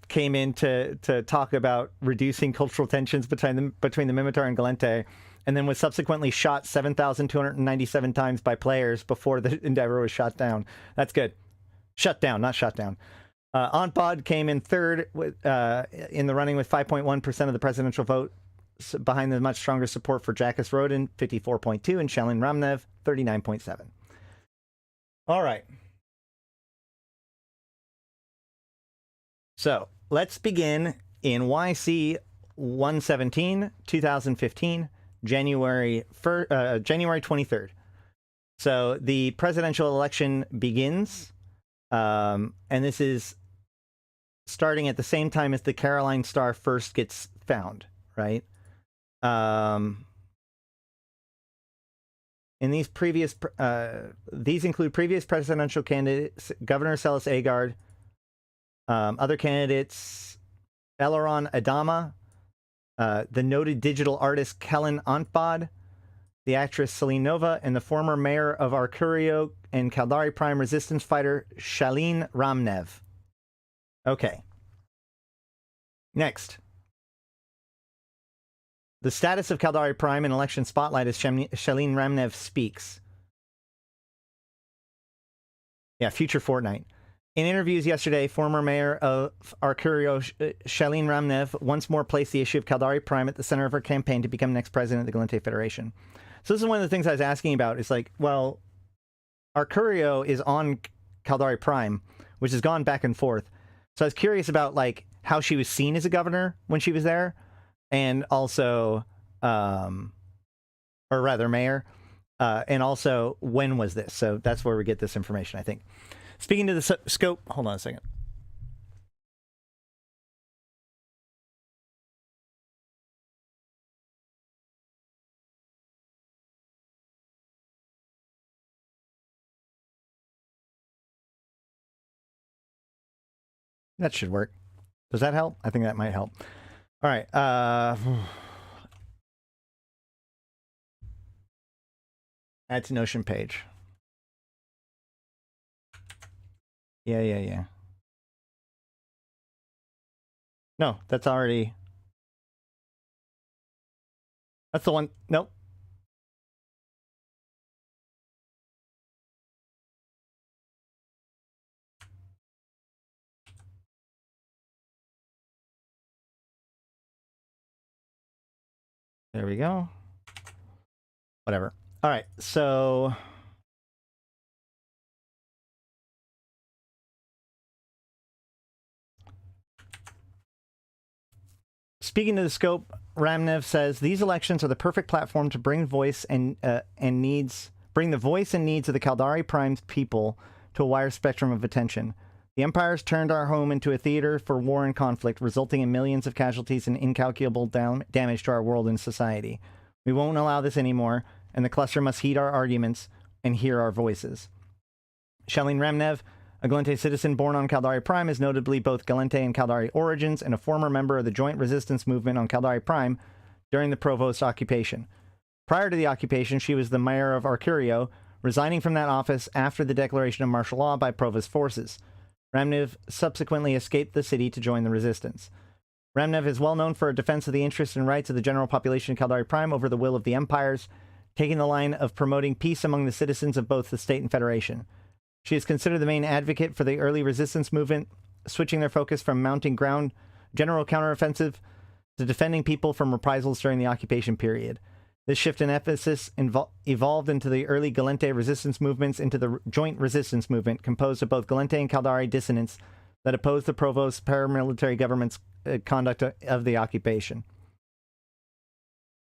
came in to talk about reducing cultural tensions between the Minmatar and Gallente, and then was subsequently shot 7,297 times by players before the endeavor was shut down. That's good. Shut down, not shut down. Ampad came in third in the running with 5.1% of the presidential vote, behind the much stronger support for Jacques Rodin, 54.2%, and Shalin Ramnev, 39.7%. All right. So let's begin in YC 117, 2015, January 23rd. So the presidential election begins, and this is starting at the same time as the Caroline Star first gets found, right? In these previous, these include previous presidential candidates, Governor Celis Agard, other candidates, Eleron Adama, the noted digital artist Kellen Antbod, the actress Celine Nova, and the former mayor of Arcurio and Caldari Prime resistance fighter Shalin Ramnev. Okay. Next. The status of Caldari Prime in election spotlight as Shalin Ramnev speaks. Yeah, future Fortnite. In interviews yesterday, former mayor of Arcurio, Shalin Ramnev, once more placed the issue of Caldari Prime at the center of her campaign to become next president of the Gallente Federation. So this is one of the things I was asking about. It's like, well, Arcurio is on Caldari Prime, which has gone back and forth. So I was curious about, like, how she was seen as a governor when she was there, and also, or rather mayor, and also when was this? So that's where we get this information, I think. Speaking to the scope, hold on a second. That should work. Does that help? I think that might help. All right. Add to Notion page. Yeah. No, that's already... That's the one. Nope. There we go. Whatever. All right, so... Speaking to the scope, Ramnev says these elections are the perfect platform to bring the voice and needs of the Caldari Prime's people to a wider spectrum of attention. The Empire's turned our home into a theater for war and conflict, resulting in millions of casualties and incalculable damage to our world and society. We won't allow this anymore, and the cluster must heed our arguments and hear our voices. Shelleen Ramnev, a Gallente citizen born on Caldari Prime, is notably both Gallente and Caldari origins and a former member of the joint resistance movement on Caldari Prime during the Provost occupation. Prior to the occupation, she was the mayor of Arcurio, resigning from that office after the declaration of martial law by Provost forces. Ramnev subsequently escaped the city to join the resistance. Ramnev is well known for her defense of the interests and rights of the general population of Caldari Prime over the will of the empires, taking the line of promoting peace among the citizens of both the state and federation. She is considered the main advocate for the early resistance movement, switching their focus from mounting general counteroffensive to defending people from reprisals during the occupation period. This shift in emphasis evolved into the early Gallente resistance movements into the joint resistance movement, composed of both Gallente and Caldari dissidents that opposed the Provost's paramilitary government's conduct of the occupation.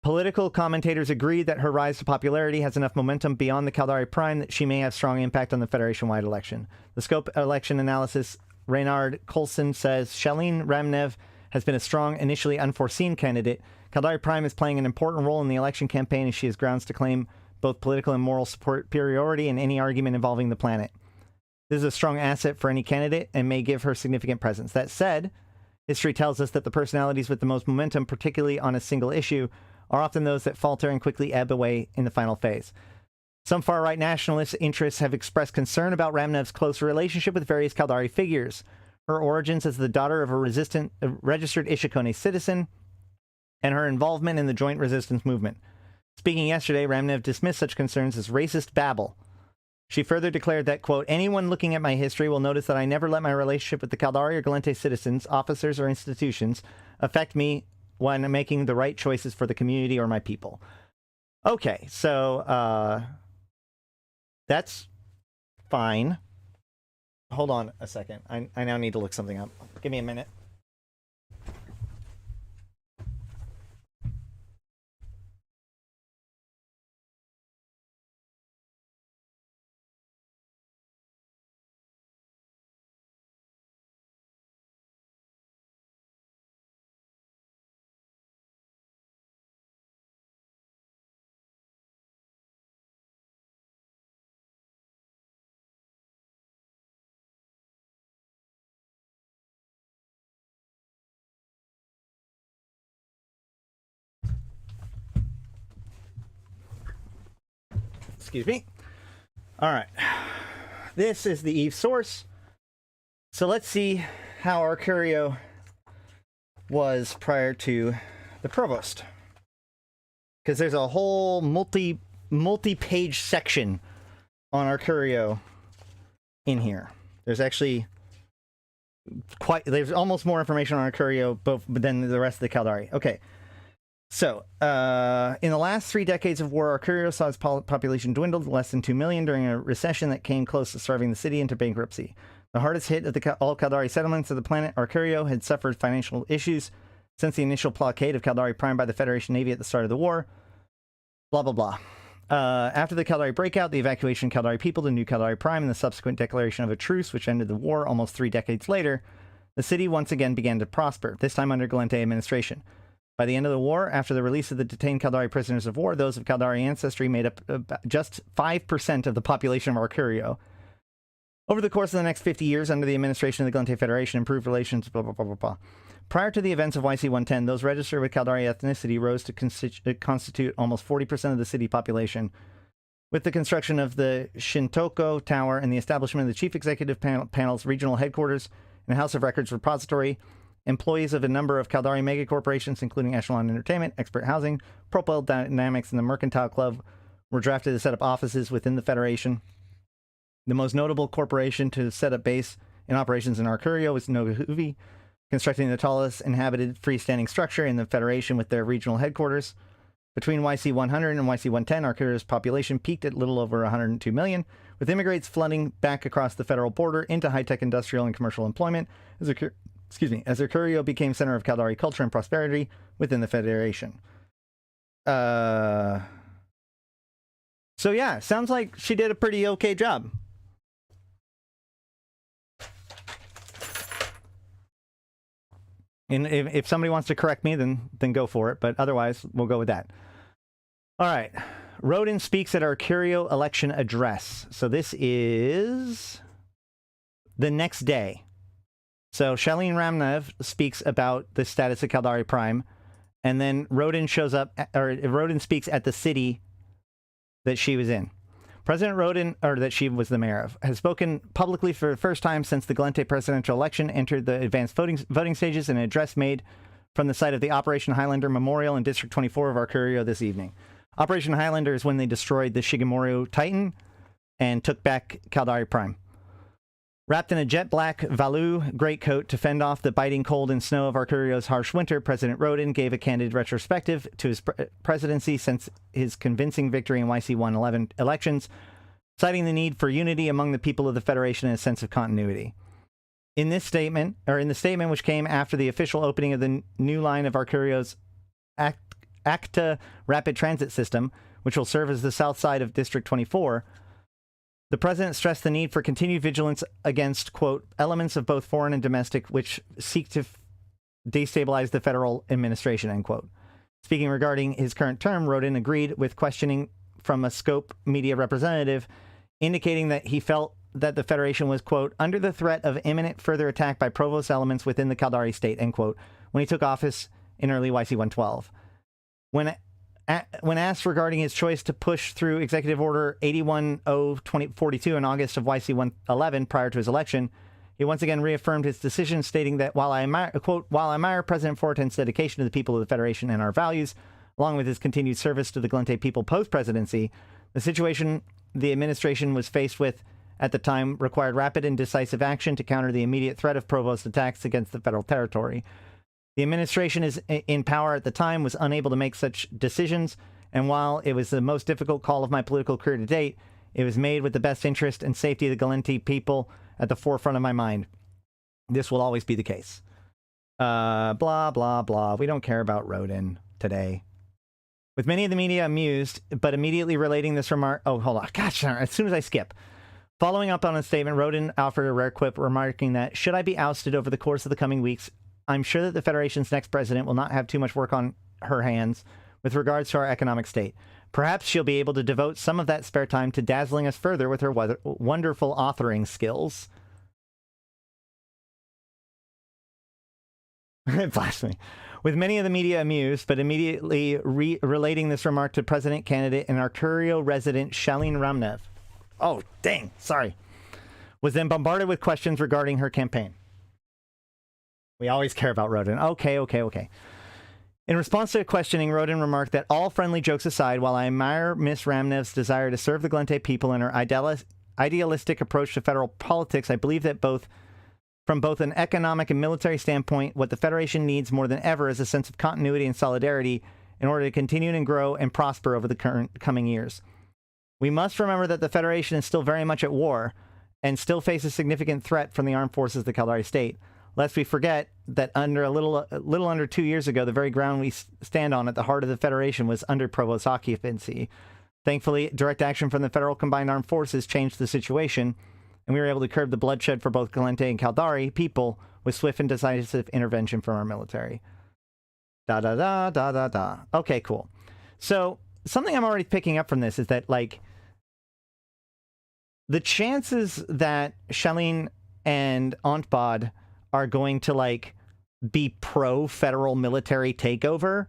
Political commentators agree that her rise to popularity has enough momentum beyond the Caldari Prime that she may have strong impact on the Federation-wide election. The Scope election analysis, Reynard Coulson says, Shelleen Ramnev has been a strong, initially unforeseen candidate. Caldari Prime is playing an important role in the election campaign as she has grounds to claim both political and moral superiority in any argument involving the planet. This is a strong asset for any candidate and may give her significant presence. That said, history tells us that the personalities with the most momentum, particularly on a single issue, are often those that falter and quickly ebb away in the final phase. Some far-right nationalist interests have expressed concern about Ramnev's close relationship with various Caldari figures, her origins as the daughter of a registered Ishikone citizen, and her involvement in the joint resistance movement. Speaking yesterday, Ramnev dismissed such concerns as racist babble. She further declared that, quote, anyone looking at my history will notice that I never let my relationship with the Caldari or Gallente citizens, officers, or institutions affect me when making the right choices for the community or my people. Okay, so that's fine. Hold on a second. I now need to look something up. Give me a minute. Excuse me. All right. This is the Eve source. So let's see how Arcurio was prior to the Provost. Because there's a whole multi-page section on Arcurio in here. There's actually there's almost more information on Arcurio than the rest of the Caldari. Okay. So, in the last 3 decades of war, Arcurio saw its population dwindle to less than 2 million during a recession that came close to starving the city into bankruptcy. The hardest hit of all Caldari settlements of the planet, Arcurio had suffered financial issues since the initial blockade of Caldari Prime by the Federation Navy at the start of the war. Blah, blah, blah. After the Caldari breakout, the evacuation of Caldari people to New Caldari Prime, and the subsequent declaration of a truce, which ended the war almost 3 decades later, the city once again began to prosper, this time under Gallente administration. By the end of the war, after the release of the detained Caldari prisoners of war, those of Caldari ancestry made up just 5% of the population of Arcurio. Over the course of the next 50 years, under the administration of the Gallente Federation, improved relations, blah, blah, blah, blah, blah. Prior to the events of YC-110, those registered with Caldari ethnicity rose to constitute almost 40% of the city population. With the construction of the Shintoko Tower and the establishment of the Chief Executive Panel's regional headquarters and House of Records repository, employees of a number of Caldari megacorporations, including Echelon Entertainment, Expert Housing, Propel Dynamics, and the Mercantile Club, were drafted to set up offices within the Federation. The most notable corporation to set up base in operations in Arcurio was Noguhuvi, constructing the tallest inhabited freestanding structure in the Federation with their regional headquarters. Between YC-100 and YC-110, Arcurio's population peaked at little over 102 million, with immigrants flooding back across the federal border into high-tech industrial and commercial employment, as excuse me, as her curio became center of Caldari culture and prosperity within the Federation. So yeah, sounds like she did a pretty okay job. And if somebody wants to correct me, then go for it. But otherwise, we'll go with that. All right. Roden speaks at our Curio election address. So this is the next day. So Shalene Ramnev speaks about the status of Caldari Prime. And then Roden shows up, or Roden speaks at the city that she was in. President Roden, or that she was the mayor of, has spoken publicly for the first time since the Gallente presidential election entered the advanced voting stages in an address made from the site of the Operation Highlander Memorial in District 24 of our Curio this evening. Operation Highlander is when they destroyed the Shigemoru Titan and took back Caldari Prime. Wrapped in a jet black Valu greatcoat to fend off the biting cold and snow of our Curio's harsh winter, President Roden gave a candid retrospective to his presidency since his convincing victory in YC111 elections, citing the need for unity among the people of the Federation and a sense of continuity. In the statement which came after the official opening of the new line of our Curio's ACTA rapid transit system, which will serve as the south side of District 24, the president stressed the need for continued vigilance against, quote, elements of both foreign and domestic which seek to destabilize the federal administration, end quote. Speaking regarding his current term, Roden agreed with questioning from a Scope media representative, indicating that he felt that the Federation was, quote, under the threat of imminent further attack by Provost elements within the Caldari state, end quote, when he took office in early YC112. When asked regarding his choice to push through Executive Order 81-0-2042 in August of YC111 prior to his election, he once again reaffirmed his decision, stating that while I admire President Fortin's dedication to the people of the Federation and our values, along with his continued service to the Gallente people post-presidency, the situation the administration was faced with at the time required rapid and decisive action to counter the immediate threat of Provost attacks against the federal territory. The administration in power at the time was unable to make such decisions, and while it was the most difficult call of my political career to date, it was made with the best interest and safety of the Gallente people at the forefront of my mind. This will always be the case. Blah, blah, blah. We don't care about Roden today. With many of the media amused, but immediately relating this remark... Oh, hold on. Gosh, as soon as I skip. Following up on a statement, Roden offered a rare quip remarking that, should I be ousted over the course of the coming weeks, I'm sure that the Federation's next president will not have too much work on her hands with regards to our economic state. Perhaps she'll be able to devote some of that spare time to dazzling us further with her wonderful authoring skills. Blasphemy. With many of the media amused, but immediately relating this remark to President candidate and our Curio resident Shalene Ramnev. Oh, dang, sorry. Was then bombarded with questions regarding her campaign. We always care about Roden. Okay. In response to questioning, Roden remarked that all friendly jokes aside, while I admire Miss Ramnev's desire to serve the Gallente people and her idealistic approach to federal politics, I believe that from both an economic and military standpoint, what the Federation needs more than ever is a sense of continuity and solidarity in order to continue and grow and prosper over the coming years. We must remember that the Federation is still very much at war and still faces significant threat from the armed forces of the Caldari state. Lest we forget that a little under 2 years ago, the very ground we stand on at the heart of the Federation was under Provost occupancy. Thankfully, direct action from the Federal Combined Armed Forces changed the situation, and we were able to curb the bloodshed for both Gallente and Caldari people with swift and decisive intervention from our military. Okay, cool. So, something I'm already picking up from this is that, like, the chances that Shalene and Antbod are going to, like, be pro-federal military takeover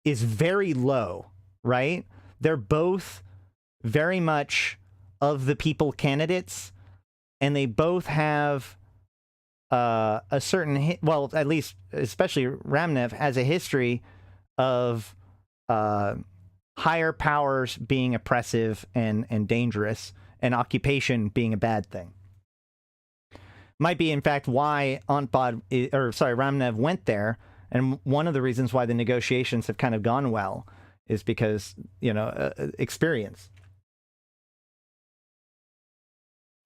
is very low, right? They're both very much of the people candidates, and they both have a certain, well, at least, especially Ramnev, has a history of higher powers being oppressive and dangerous, and occupation being a bad thing. Might be, in fact, why Ramnev went there, and one of the reasons why the negotiations have kind of gone well is because, you know, experience.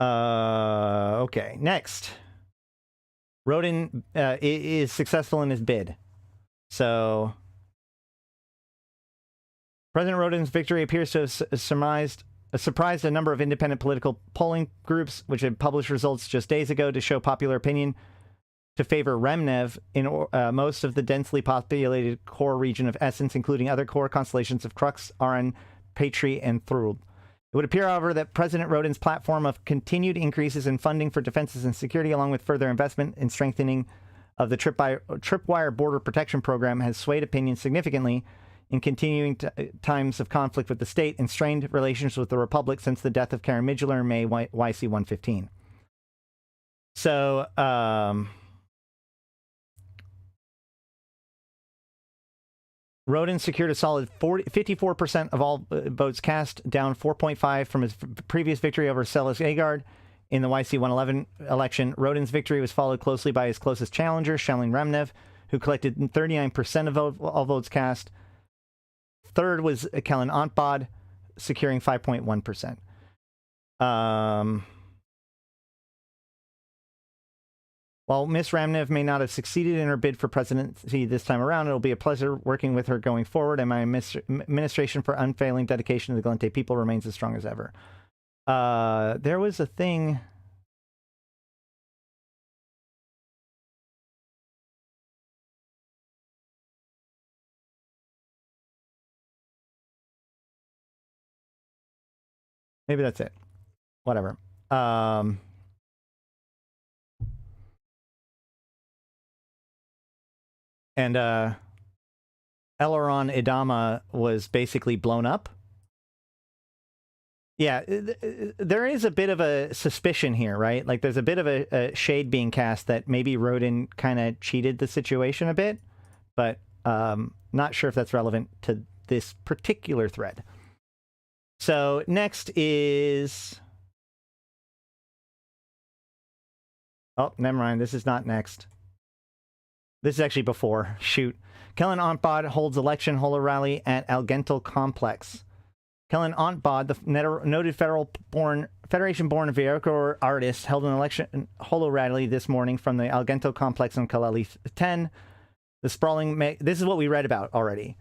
Okay, next. Roden is successful in his bid. So President Roden's victory appears to have surprised a number of independent political polling groups, which had published results just days ago to show popular opinion to favor Remnev in most of the densely populated core region of Essence, including other core constellations of Crux, Aran, Patri, and Thrul. It would appear, however, that President Roden's platform of continued increases in funding for defenses and security, along with further investment in strengthening of the Tripwire Border Protection Program, has swayed opinion significantly in continuing times of conflict with the state and strained relations with the Republic since the death of Karen Midgeler in May YC-115. So, Roden secured a solid 54% of all votes cast, down 4.5 from his previous victory over Celis Agard in the YC-111 election. Roden's victory was followed closely by his closest challenger, Shelin Remnev, who collected 39% of all votes cast. Third was Kellen Ontbod, securing 5.1%. While Miss Remnev may not have succeeded in her bid for presidency this time around, it'll be a pleasure working with her going forward, and my administration for unfailing dedication to the Gallente people remains as strong as ever. There was a thing... Maybe that's it. Whatever. And Eleron Idama was basically blown up. Yeah, there is a bit of a suspicion here, right? Like, there's a bit of a shade being cast that maybe Roden kind of cheated the situation a bit, but not sure if that's relevant to this particular thread. So next is... Oh, never mind. This is not next. This is actually before. Shoot. Kellen Ontbod holds election holo rally at Algental Complex. Kellen Ontbod, the noted Federation-born Vierkor artist, held an election holo rally this morning from the Algental Complex on Kalali 10. The sprawling... This is what we read about already.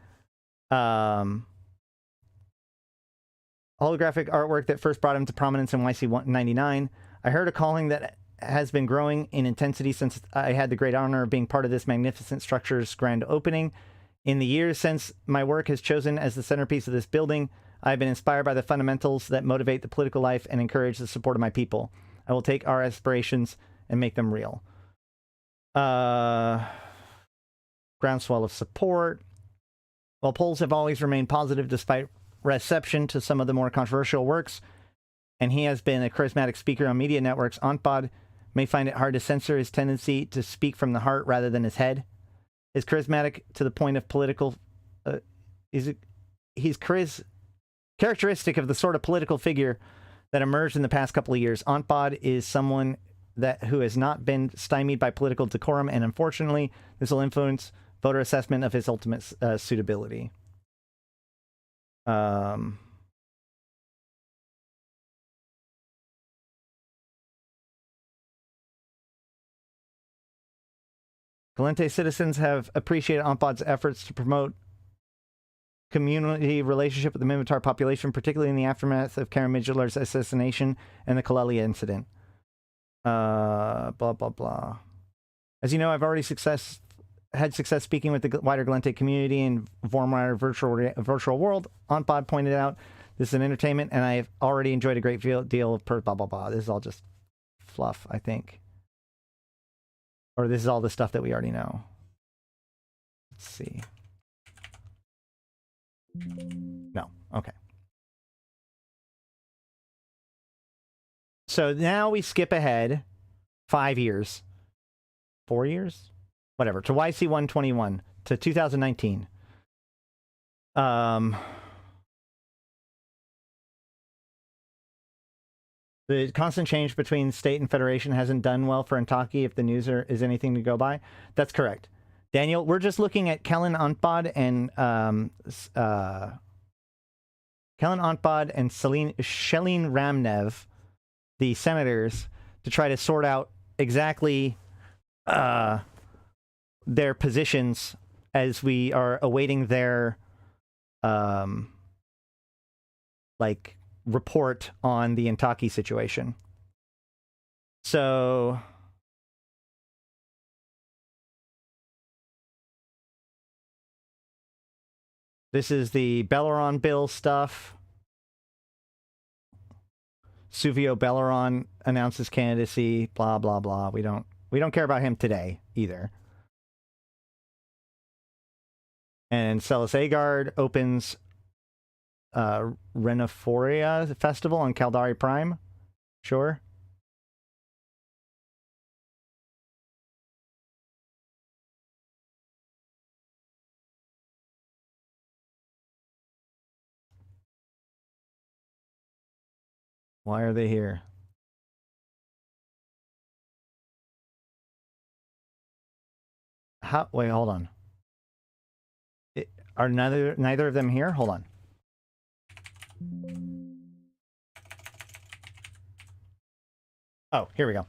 Holographic artwork that first brought him to prominence in YC-99. I heard a calling that has been growing in intensity since I had the great honor of being part of this magnificent structure's grand opening. In the years since my work has chosen as the centerpiece of this building, I've been inspired by the fundamentals that motivate the political life and encourage the support of my people. I will take our aspirations and make them real. Groundswell of support. While polls have always remained positive despite reception to some of the more controversial works, and he has been a charismatic speaker on media networks, Ontbod may find it hard to censor his tendency to speak from the heart rather than his head. He's charismatic to the point of political... he's characteristic of the sort of political figure that emerged in the past couple of years. Ontbod is someone who has not been stymied by political decorum, and unfortunately, this will influence voter assessment of his ultimate suitability. Gallente citizens have appreciated Ontbod's efforts to promote community relationship with the Minmatar population, particularly in the aftermath of Karen Midgeler's assassination and the Kalali incident. Blah, blah, blah. As you know, I've already had success speaking with the wider Gallente community in Vormwire virtual world. Ontbod pointed out, this is an entertainment, and I've already enjoyed a great deal of blah, blah, blah. This is all just fluff, I think. Or this is all the stuff that we already know. Let's see. No. Okay. So now we skip ahead 5 years. 4 years? Whatever. To YC-121. To 2019. The constant change between state and federation hasn't done well for Intaki if the news is anything to go by. That's correct. Daniel, we're just looking at Kellen Ontbod and Shelin Remnev, the senators, to try to sort out exactly their positions as we are awaiting their like report on the Intaki situation. So this is the Belleron bill stuff. Suvio Belleron announces candidacy, blah blah blah. We don't care about him today either. And Celis Agard opens Renophoria Festival on Caldari Prime. Sure. Why are they here? How? Wait, hold on. Are neither of them here? Hold on. Oh, here we go.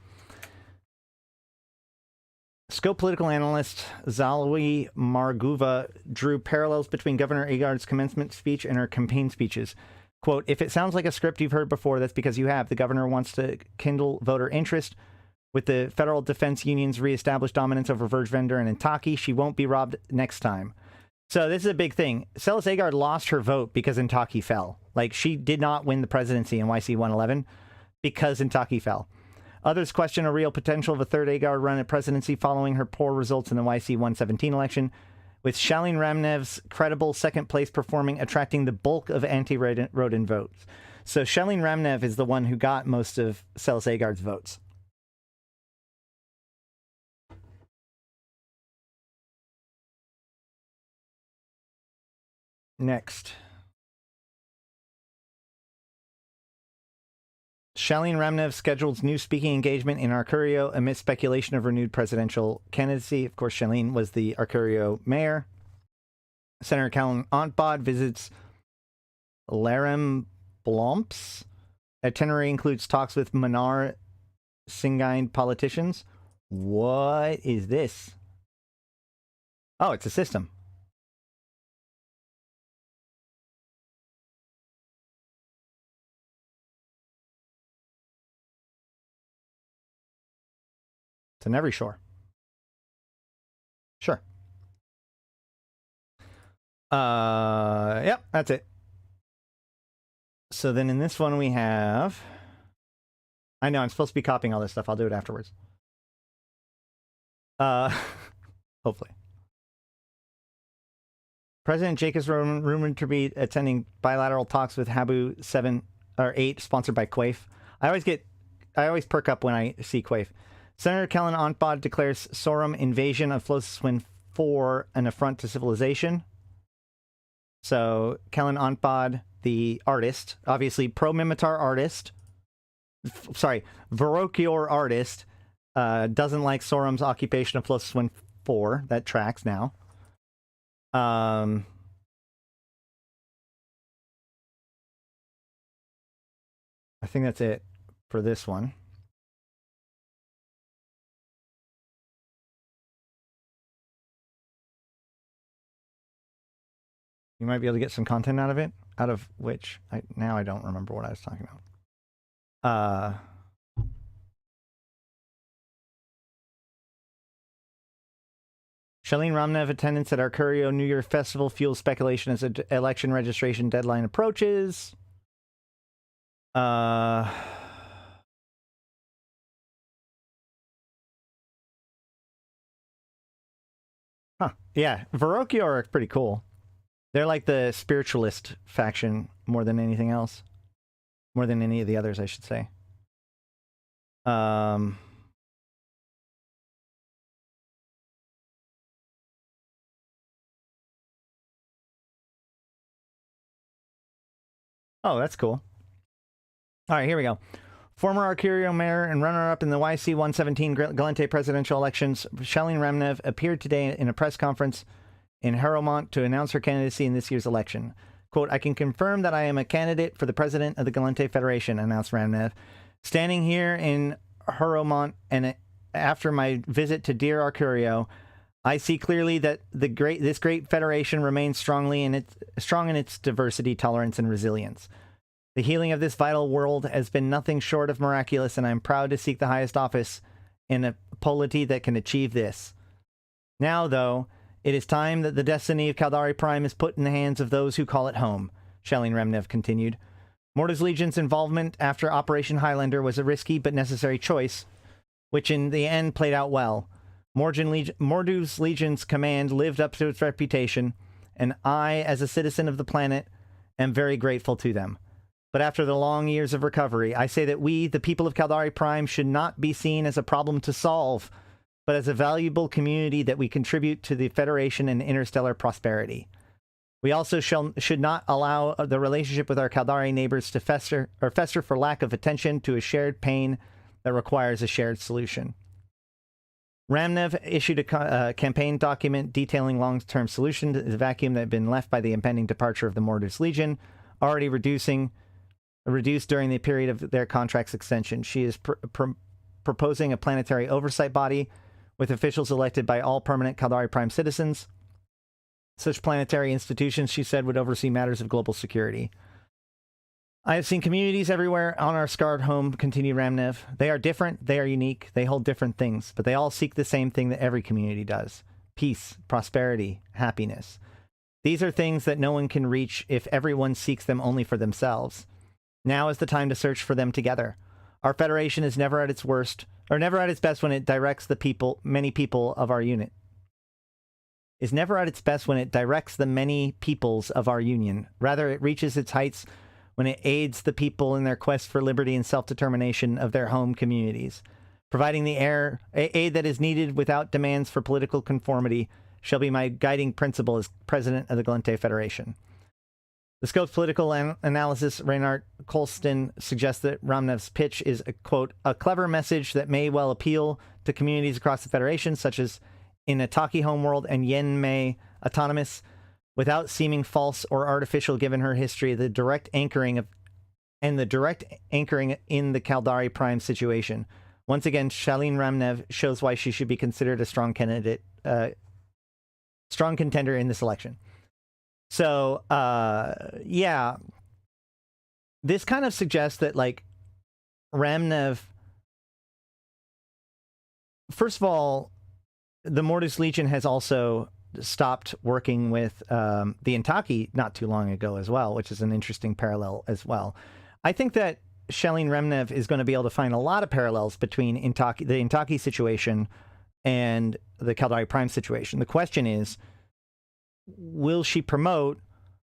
Scope political analyst Zalwi Marguva drew parallels between Governor Agard's commencement speech and her campaign speeches. Quote, if it sounds like a script you've heard before, that's because you have. The governor wants to kindle voter interest. With the Federal Defense Union's reestablished dominance over Verge Vendor and Intaki, she won't be robbed next time. So this is a big thing. Celis Agard lost her vote because Intaki fell. Like, she did not win the presidency in YC 111 because Intaki fell. Others question a real potential of a third Agard run at presidency following her poor results in the YC 117 election, with Shalin Ramnev's credible second place performing attracting the bulk of anti-Rodin votes. So Shalin Ramnev is the one who got most of Celis Agard's votes. Next. Shalin Ramnev schedules new speaking engagement in Arcurio amid speculation of renewed presidential candidacy. Of course, Shalin was the Arcurio mayor. Senator Callan Antbod visits Larem Blomps. Itinerary includes talks with Manar Singain politicians. What is this? Oh, it's a system. It's in every shore. Sure. Yep, that's it. So then in this one we have... I know, I'm supposed to be copying all this stuff. I'll do it afterwards. Hopefully. President Jake is rumored to be attending bilateral talks with Habu 7 or 8, sponsored by Quaif. I always perk up when I see Quaif. Senator Kellen Antbod declares Sorum invasion of Flossiswin 4 an affront to civilization. So Kellen Antbod, the artist, obviously pro-Mimitar artist, Verrochior artist, doesn't like Sorum's occupation of Flossiswin 4. That tracks now. I think that's it for this one. You might be able to get some content out of it, out of which now I don't remember what I was talking about. Shalin Ramnev attendance at Arcurio New Year Festival fuels speculation as an election registration deadline approaches. Huh. Yeah, Verrochior are pretty cool. They're like the spiritualist faction more than anything else. More than any of the others, I should say. Oh, that's cool. All right, here we go. Former Arcurio mayor and runner-up in the YC 117 Gallente presidential elections, Shalin Ramnev appeared today in a press conference in Harrowmont to announce her candidacy in this year's election. Quote, I can confirm that I am a candidate for the president of the Gallente Federation, announced Ramnev. Standing here in Harrowmont and after my visit to Deir Arcurio, I see clearly that this great federation remains strong in its diversity, tolerance, and resilience. The healing of this vital world has been nothing short of miraculous, and I am proud to seek the highest office in a polity that can achieve this. Now, though, it is time that the destiny of Caldari Prime is put in the hands of those who call it home, Shelling Remnev continued. Mordu's Legion's involvement after Operation Highlander was a risky but necessary choice, which in the end played out well. Mordu's Legion's command lived up to its reputation, and I, as a citizen of the planet, am very grateful to them. But after the long years of recovery, I say that we, the people of Caldari Prime, should not be seen as a problem to solve, but as a valuable community that we contribute to the Federation and interstellar prosperity. We also should not allow the relationship with our Caldari neighbors to fester for lack of attention to a shared pain that requires a shared solution. Remnev issued a campaign document detailing long-term solution to the vacuum that had been left by the impending departure of the Mordu's Legion, already reduced during the period of their contract's extension. She is proposing a planetary oversight body with officials elected by all permanent Caldari Prime citizens. Such planetary institutions, she said, would oversee matters of global security. I have seen communities everywhere on our scarred home, continued Remnev. They are different, they are unique, they hold different things, but they all seek the same thing that every community does. Peace, prosperity, happiness. These are things that no one can reach if everyone seeks them only for themselves. Now is the time to search for them together. Our Federation is never at its worst, or never at its best when it directs the many people of our unit. Is never at its best when it directs the many peoples of our union. Rather, it reaches its heights when it aids the people in their quest for liberty and self-determination of their home communities. Providing the aid that is needed without demands for political conformity shall be my guiding principle as president of the Gallente Federation. The Scope's political analysis, Reinhard Kolston, suggests that Remnev's pitch is, quote, a clever message that may well appeal to communities across the Federation, such as in Ataki Homeworld and Yenmei Autonomous, without seeming false or artificial given her history, the direct anchoring in the Caldari Prime situation. Once again, Shalin Remnev shows why she should be considered a strong contender in this election. So, yeah, this kind of suggests that, like, Remnev, first of all, the Mordu's Legion has also stopped working with the Yantey not too long ago as well, which is an interesting parallel as well. I think that Shelling Remnev is going to be able to find a lot of parallels between the Yantey situation and the Caldari Prime situation. The question is, will she promote,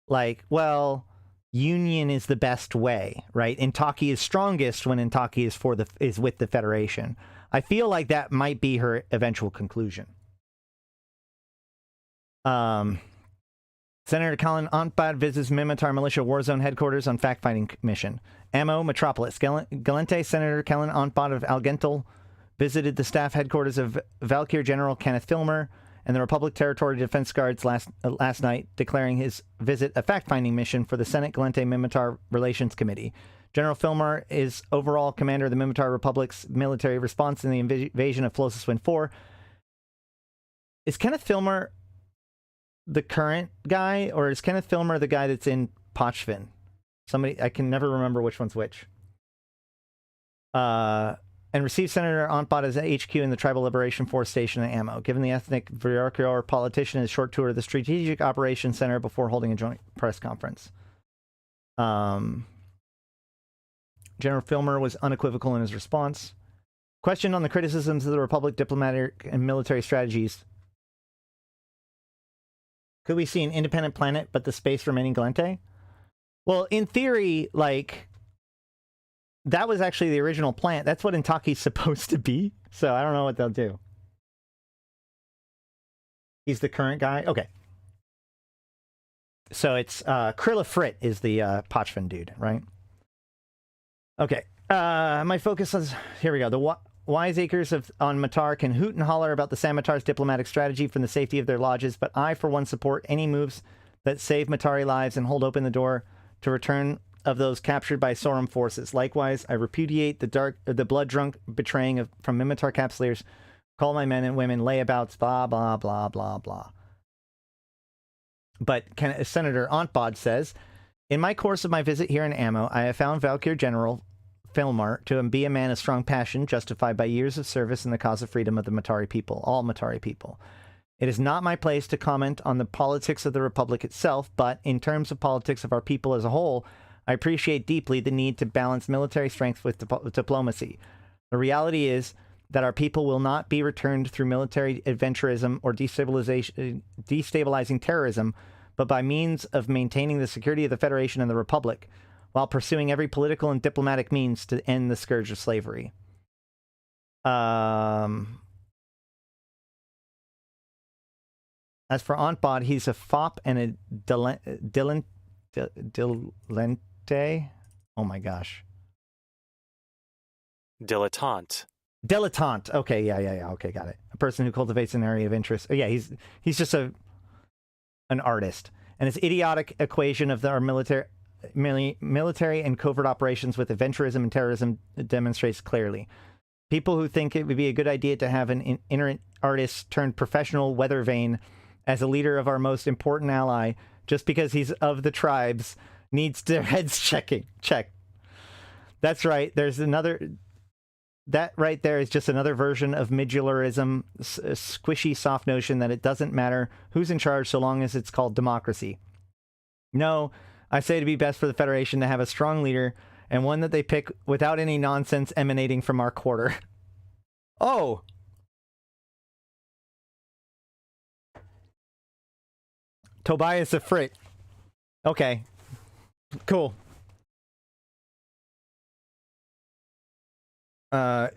like, well, union is the best way, right? Yantey is strongest when Yantey is with the Federation. I feel like that might be her eventual conclusion. Senator Colin Ontbad visits Mimitar Militia Warzone headquarters on fact-finding mission. Ammo, Metropolis. Gallente Senator Colin Ontbad of Algental visited the staff headquarters of Valkyr General Kenneth Filmer and the Republic Territory Defense Guards last night, declaring his visit a fact-finding mission for the Senate Gallente Mimitar Relations Committee. General Filmer is overall commander of the Mimitar Republic's military response in the invasion of Flosis Wind 4. Is Kenneth Filmer the current guy, or is Kenneth Filmer the guy that's in Pochvin? I can never remember which one's which. And received Senator Ontbad as HQ in the Tribal Liberation Force Station at Ammo. Given the ethnic Vyarkior politician his short tour to the Strategic Operations Center before holding a joint press conference. General Filmer was unequivocal in his response. Question on the criticisms of the Republic diplomatic and military strategies. Could we see an independent planet, but the space remaining Gallente? Well, in theory, like, that was actually the original plan. That's what Yantey's supposed to be. So I don't know what they'll do. He's the current guy? Okay. So it's Krilla Frit is the Pochvin dude, right? Okay. My focus is... Here we go. The wiseacres on Matar can hoot and holler about the Samatar's diplomatic strategy from the safety of their lodges, but I, for one, support any moves that save Matari lives and hold open the door to return of those captured by Sorum forces. Likewise, I repudiate the blood-drunk betraying from Mimitar capsulators. Call my men and women layabouts, blah, blah, blah, blah, blah. But Senator Ontbod says, in my course of my visit here in Ammo, I have found Valkyr General Filmar to be a man of strong passion, justified by years of service in the cause of freedom of the Matari people, all Matari people. It is not my place to comment on the politics of the Republic itself, but in terms of politics of our people as a whole, I appreciate deeply the need to balance military strength with diplomacy. The reality is that our people will not be returned through military adventurism or destabilizing terrorism, but by means of maintaining the security of the Federation and the Republic, while pursuing every political and diplomatic means to end the scourge of slavery. As for Ontbod, he's a fop and a dilente. Oh my gosh. Dilettante. Dilettante. Okay, yeah. Okay, got it. A person who cultivates an area of interest. Oh, yeah, he's just an artist. And his idiotic equation of our military and covert operations with adventurism and terrorism demonstrates clearly. People who think it would be a good idea to have an itinerant artist turned professional weather vane as a leader of our most important ally, just because he's of the tribes, needs their heads checked. That's right. There's another... That right there is just another version of midularism, a squishy, soft notion that it doesn't matter who's in charge so long as it's called democracy. No, I say it'd be best for the Federation to have a strong leader, and one that they pick without any nonsense emanating from our quarter. Oh! Tobias the Frit. Okay. Cool. I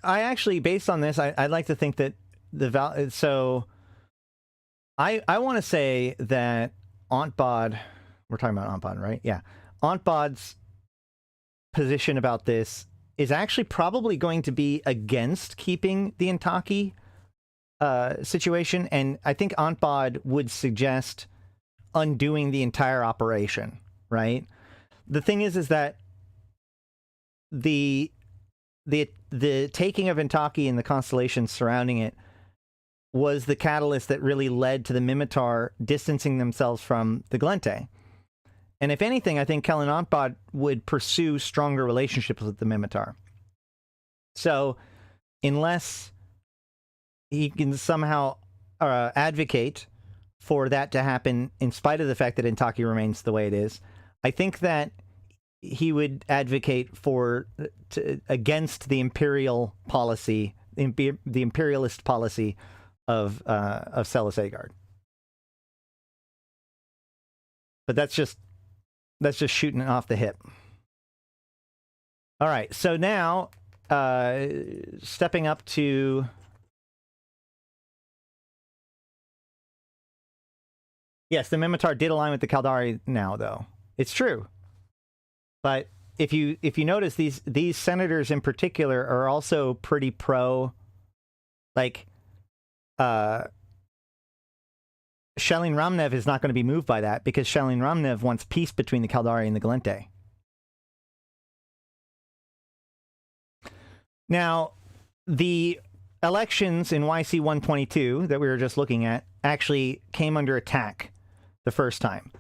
actually, based on this, I'd like to think that I want to say that Ontbod, we're talking about Ontbod, right? Yeah. Ontbod's position about this is actually probably going to be against keeping the Intaki situation, and I think Ontbod would suggest undoing the entire operation, right? The thing is that the taking of Intaki and the constellations surrounding it was the catalyst that really led to the Mimitar distancing themselves from the Gallente. And if anything, I think Kellen Ontbod would pursue stronger relationships with the Mimitar. So, unless he can somehow advocate for that to happen in spite of the fact that Intaki remains the way it is, I think that he would advocate against the imperial policy, the imperialist policy of Celis Agard. But that's just shooting it off the hip. All right, so now stepping up to yes, the Mimitar did align with the Caldari now, though. It's true. But if you notice, these senators in particular are also pretty pro, like, Shelin Ramnev is not going to be moved by that because Shelin Ramnev wants peace between the Caldari and the Gallente. Now, the elections in YC 122 that we were just looking at actually came under attack the first time.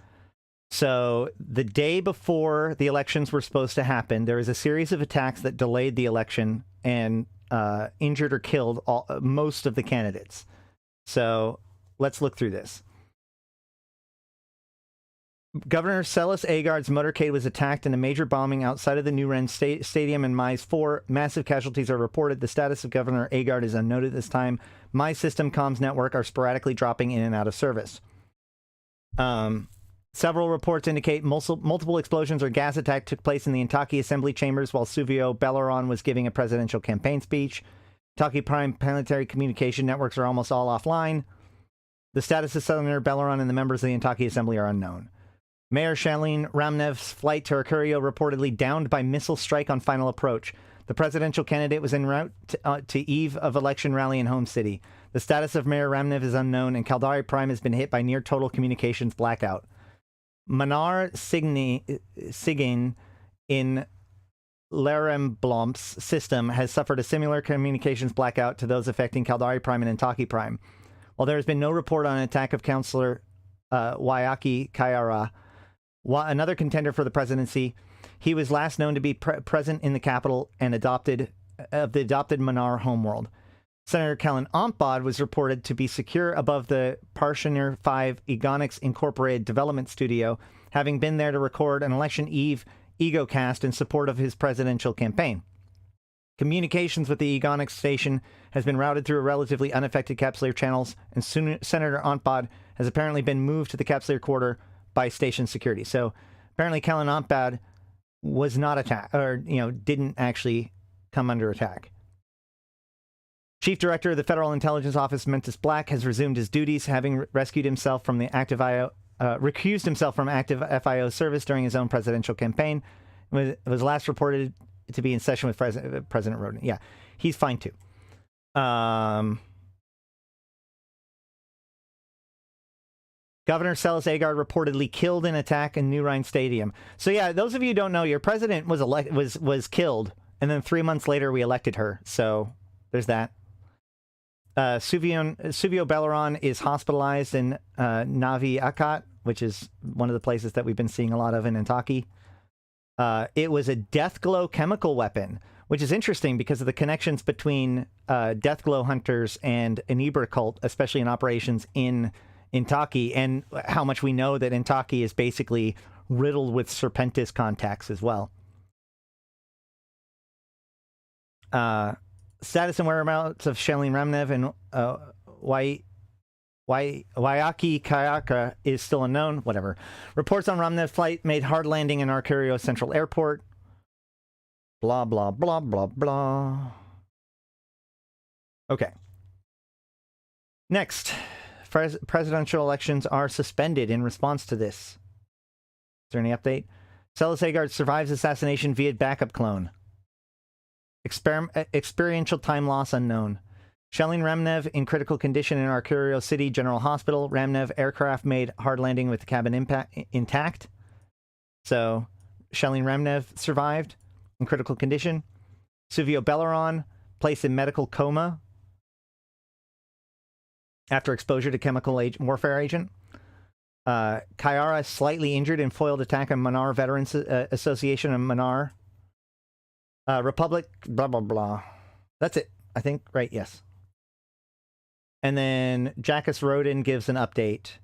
So the day before the elections were supposed to happen, there was a series of attacks that delayed the election and injured or killed most of the candidates. So let's look through this. Governor Celis Agard's motorcade was attacked in a major bombing outside of the New Ren Stadium in Mise 4. Massive casualties are reported. The status of Governor Agard is unknown at this time. My system comms network are sporadically dropping in and out of service. Several reports indicate multiple explosions or gas attack took place in the Intaki assembly chambers while Suvio Belleron was giving a presidential campaign speech. Intaki Prime planetary communication networks are almost all offline. The status of Senator Belleron and the members of the Intaki assembly are unknown. Mayor Shalin Ramnev's flight to Arcurio reportedly downed by missile strike on final approach. The presidential candidate was en route to eve of election rally in home city. The status of Mayor Ramnev is unknown, and Caldari Prime has been hit by near total communications blackout. Manar Sigyn in Leremblomp's system has suffered a similar communications blackout to those affecting Caldari Prime and Intaki Prime. While there has been no report on an attack of Councillor Wayaki Kayara, another contender for the presidency, he was last known to be present in the capital and the adopted Manar homeworld. Senator Kellen Ompod was reported to be secure above the Parshoner 5 Egonics Incorporated development studio, having been there to record an election eve egocast in support of his presidential campaign. Communications with the Egonics station has been routed through relatively unaffected Capsuleer channels, and Senator Ompod has apparently been moved to the Capsuleer quarter by station security. So apparently Kellen Ompod was not attacked, or, didn't actually come under attack. Chief Director of the Federal Intelligence Office, Mentis Black, has resumed his duties, having recused himself from active FIO service during his own presidential campaign. It was last reported to be in session with President Roden. Yeah, he's fine too. Governor Celis Agard reportedly killed in attack in New Rhine Stadium. So yeah, those of you who don't know, your president was killed, and then 3 months later we elected her. So there's that. Suvio Belleron is hospitalized in Navi Akat, which is one of the places that we've been seeing a lot of in Intaki. It was a death glow chemical weapon, which is interesting because of the connections between death glow hunters and Inibra cult, especially in operations in Intaki, and how much we know that Intaki is basically riddled with Serpentis contacts as well. Status and whereabouts of Shelleen Remnev and Wayaki Kayaka is still unknown. Whatever. Reports on Remnev flight made hard landing in Arcurio Central Airport. Blah, blah, blah, blah, blah. Okay. Next. Presidential elections are suspended in response to this. Is there any update? Celis Agard survives assassination via backup clone. Experiential time loss unknown. Shelleen Remnev in critical condition in Arcurio City General Hospital. Remnev aircraft made hard landing with the cabin intact. So, Shelleen Remnev survived in critical condition. Suvio Belleron placed in medical coma after exposure to chemical warfare agent. Kayara slightly injured in foiled attack on Manar Veterans Association and Manar. Republic, blah, blah, blah. That's it, I think. Right, yes. And then Jackus Roden gives an update.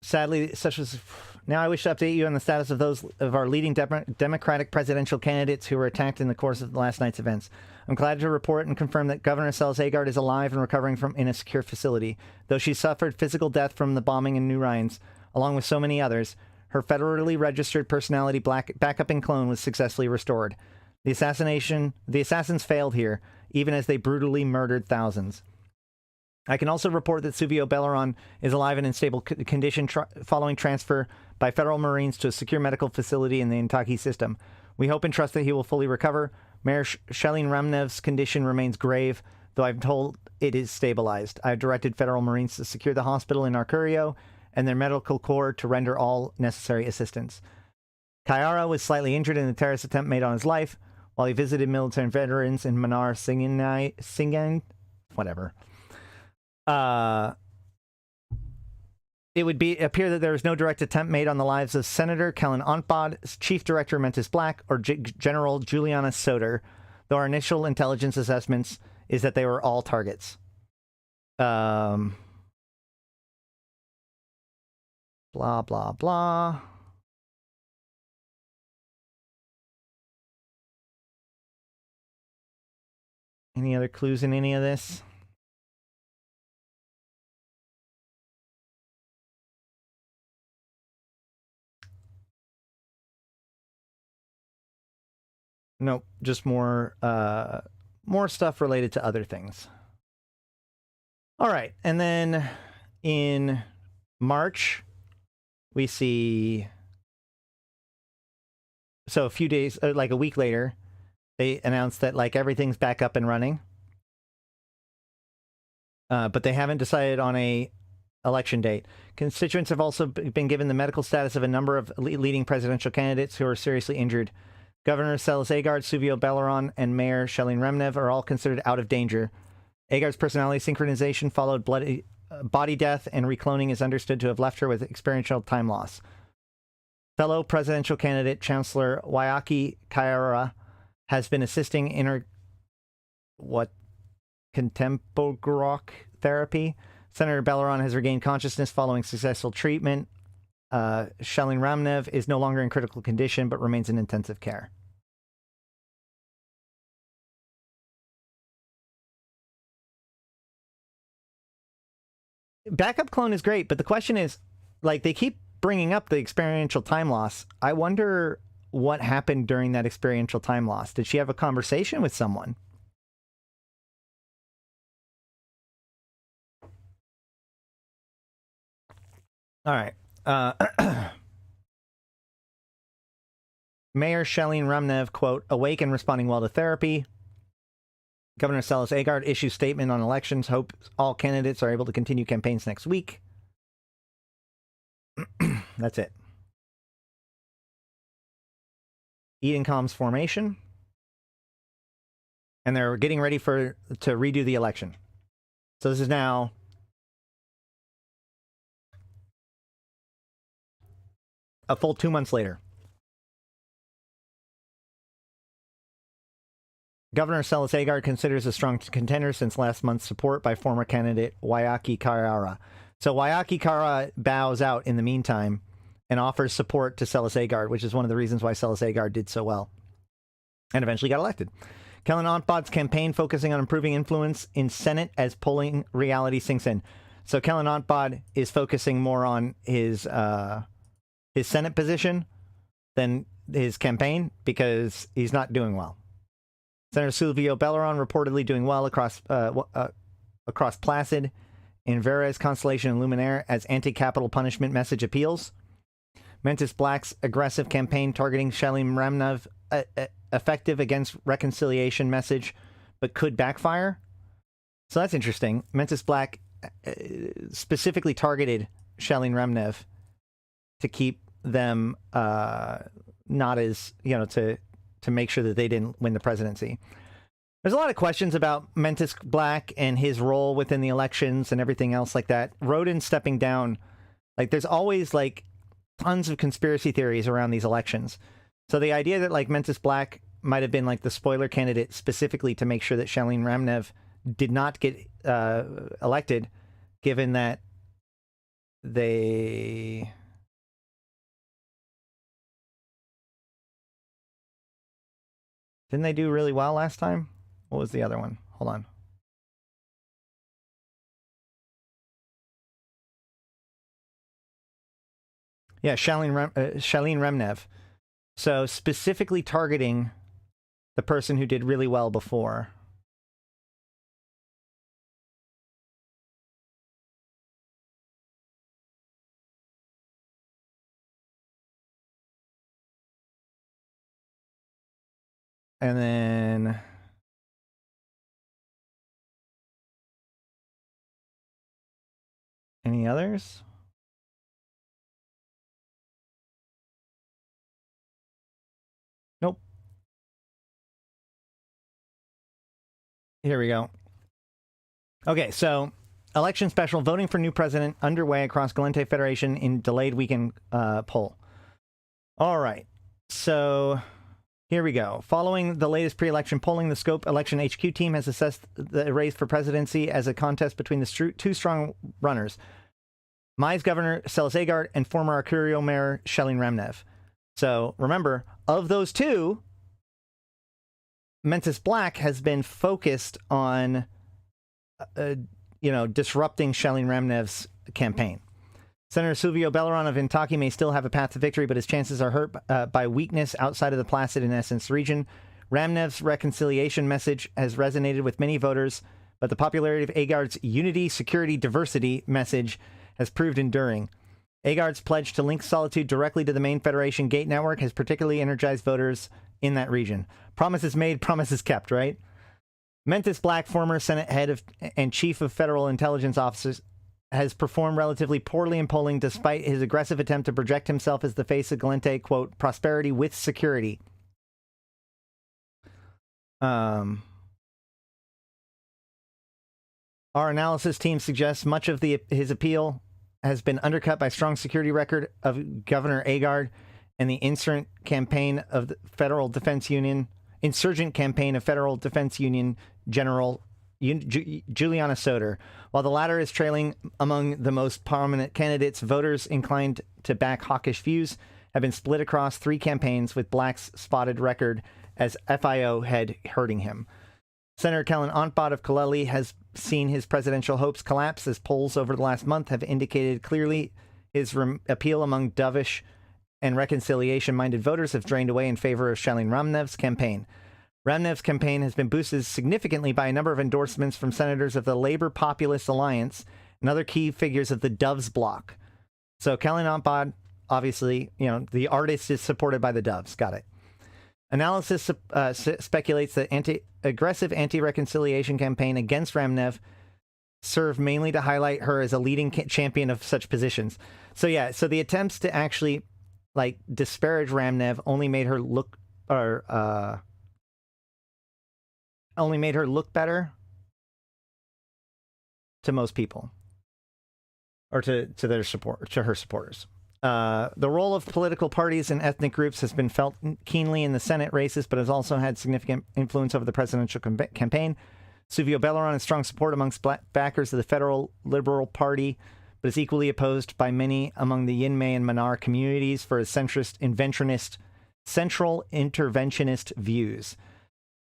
Sadly, such as... Now I wish to update you on the status of those of our leading Democratic presidential candidates who were attacked in the course of last night's events. I'm glad to report and confirm that Governor Celis Agard is alive and recovering in a secure facility. Though she suffered physical death from the bombing in New Rhines, along with so many others, her federally registered personality backup and clone was successfully restored. The assassins failed here, even as they brutally murdered thousands. I can also report that Suvio Belleron is alive and in stable condition following transfer by federal Marines to a secure medical facility in the Intaki system. We hope and trust that he will fully recover. Mayor Shelleen Remnev's condition remains grave, though I'm told it is stabilized. I've directed federal Marines to secure the hospital in Arcurio and their medical corps to render all necessary assistance. Kayara was slightly injured in the terrorist attempt made on his life while he visited military veterans in Manar Singen, whatever. It would appear that there was no direct attempt made on the lives of Senator Kellen Ompod, Chief Director Mentis Black, or General Juliana Soder, though our initial intelligence assessments is that they were all targets. Blah, blah, blah. Any other clues in any of this? Nope, just more stuff related to other things. All right, and then in March, we see... So a few days, like a week later, they announced that like everything's back up and running. But they haven't decided on a election date. Constituents have also been given the medical status of a number of leading presidential candidates who are seriously injured. Governor Seles Agard, Suvio Belleron, and Mayor Shelleen Remnev are all considered out of danger. Agard's personality synchronization followed body death, and recloning is understood to have left her with experiential time loss. Fellow presidential candidate Chancellor Wayaki Kaiara has been assisting in her contemporary therapy. Senator Belleron has regained consciousness following successful treatment. Shelleen Remnev is no longer in critical condition but remains in intensive care. Backup clone is great, but the question is, like, they keep bringing up the experiential time loss. I wonder what happened during that experiential time loss. Did she have a conversation with someone? All right. Mayor Shelleen Remnev, quote, awake and responding well to therapy. Governor Seles Agard issues statement on elections, hopes all candidates are able to continue campaigns next week. That's it. Eden Com's formation. And they're getting ready to redo the election. So this is now a full 2 months later. Governor Seles Agard considers a strong contender since last month's support by former candidate Wayaki Kaiara. So Wayaki Kaiara bows out in the meantime and offers support to Seles Agard, which is one of the reasons why Seles Agard did so well and eventually got elected. Kellen Ontbod's campaign focusing on improving influence in Senate as polling reality sinks in. So Kellen Ontbod is focusing more on his Senate position than his campaign because he's not doing well. Senator Suvio Belleron reportedly doing well across Placid in Verres, Constellation, and Luminaire as anti-capital punishment message appeals. Mentis Black's aggressive campaign targeting Shelleen Remnev effective against reconciliation message, but could backfire. So that's interesting. Mentis Black specifically targeted Shelleen Remnev to keep them not as, to make sure that they didn't win the presidency. There's a lot of questions about Mentis Black and his role within the elections and everything else like that. Roden stepping down, like there's always like tons of conspiracy theories around these elections. So the idea that like Mentis Black might have been like the spoiler candidate specifically to make sure that Shelleen Remnev did not get elected, given that they... Didn't they do really well last time? What was the other one? Hold on. Yeah, Shelleen Remnev. So specifically targeting the person who did really well before. And then any others? Nope. Here we go. Okay, so election special, voting for new president underway across Gallente Federation in delayed weekend poll. All right, so here we go. Following the latest pre-election polling, the Scope Election HQ team has assessed the race for presidency as a contest between the two strong runners, Mai's Governor Seles Agard and former Arcurio Mayor Shelleen Remnev. So remember, of those two, Mentis Black has been focused on, disrupting Shelleen Remnev's campaign. Senator Suvio Belleron of Yantey may still have a path to victory, but his chances are hurt by weakness outside of the Placid and Essence region. Remnev's reconciliation message has resonated with many voters, but the popularity of Agard's unity, security, diversity message has proved enduring. Agard's pledge to link Solitude directly to the main Federation Gate network has particularly energized voters in that region. Promises made, promises kept, right? Mentis Black, former Senate head and chief of federal intelligence officers, has performed relatively poorly in polling despite his aggressive attempt to project himself as the face of Gallente, quote, prosperity with security. Our analysis team suggests much of his appeal has been undercut by strong security record of Governor Agard and the insurgent campaign of the Federal Defense Union General Juliana Soter. While the latter is trailing among the most prominent candidates, voters inclined to back hawkish views have been split across 3 campaigns, with Black's spotted record as FIO head hurting him. Senator Kellen Ontbod of Kaleli has seen his presidential hopes collapse as polls over the last month have indicated clearly his appeal among dovish and reconciliation-minded voters have drained away in favor of Shalin Ramnev's campaign. Ramnev's campaign has been boosted significantly by a number of endorsements from senators of the Labor Populist Alliance and other key figures of the Doves bloc. So Kellen Ontbod, obviously, the artist is supported by the Doves. Got it. Analysis speculates that aggressive anti-reconciliation campaign against Ramnev served mainly to highlight her as a leading champion of such positions. So yeah, so the attempts to actually disparage Ramnev only made her look better to most people, or to her supporters. The role of political parties and ethnic groups has been felt keenly in the Senate races, but has also had significant influence over the presidential campaign. Suvio Belleron has strong support amongst backers of the Federal Liberal Party, but is equally opposed by many among the Yinmei and Manar communities for his central interventionist views.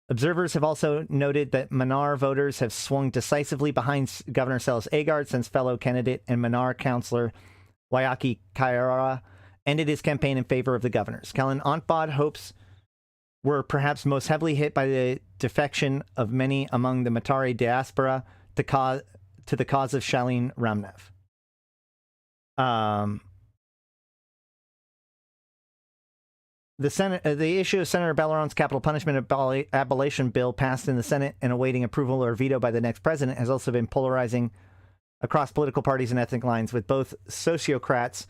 Observers have also noted that Manar voters have swung decisively behind Governor Selis Agard since fellow candidate and Manar councillor Wayaki Kairara ended his campaign in favor of the governors. Kellen Ontbod hopes were perhaps most heavily hit by the defection of many among the Matari diaspora to the cause of Shalin Ramnev. The issue of Senator Belleron's capital punishment abolition bill passed in the Senate and awaiting approval or veto by the next president has also been polarizing across political parties and ethnic lines, with both sociocrats,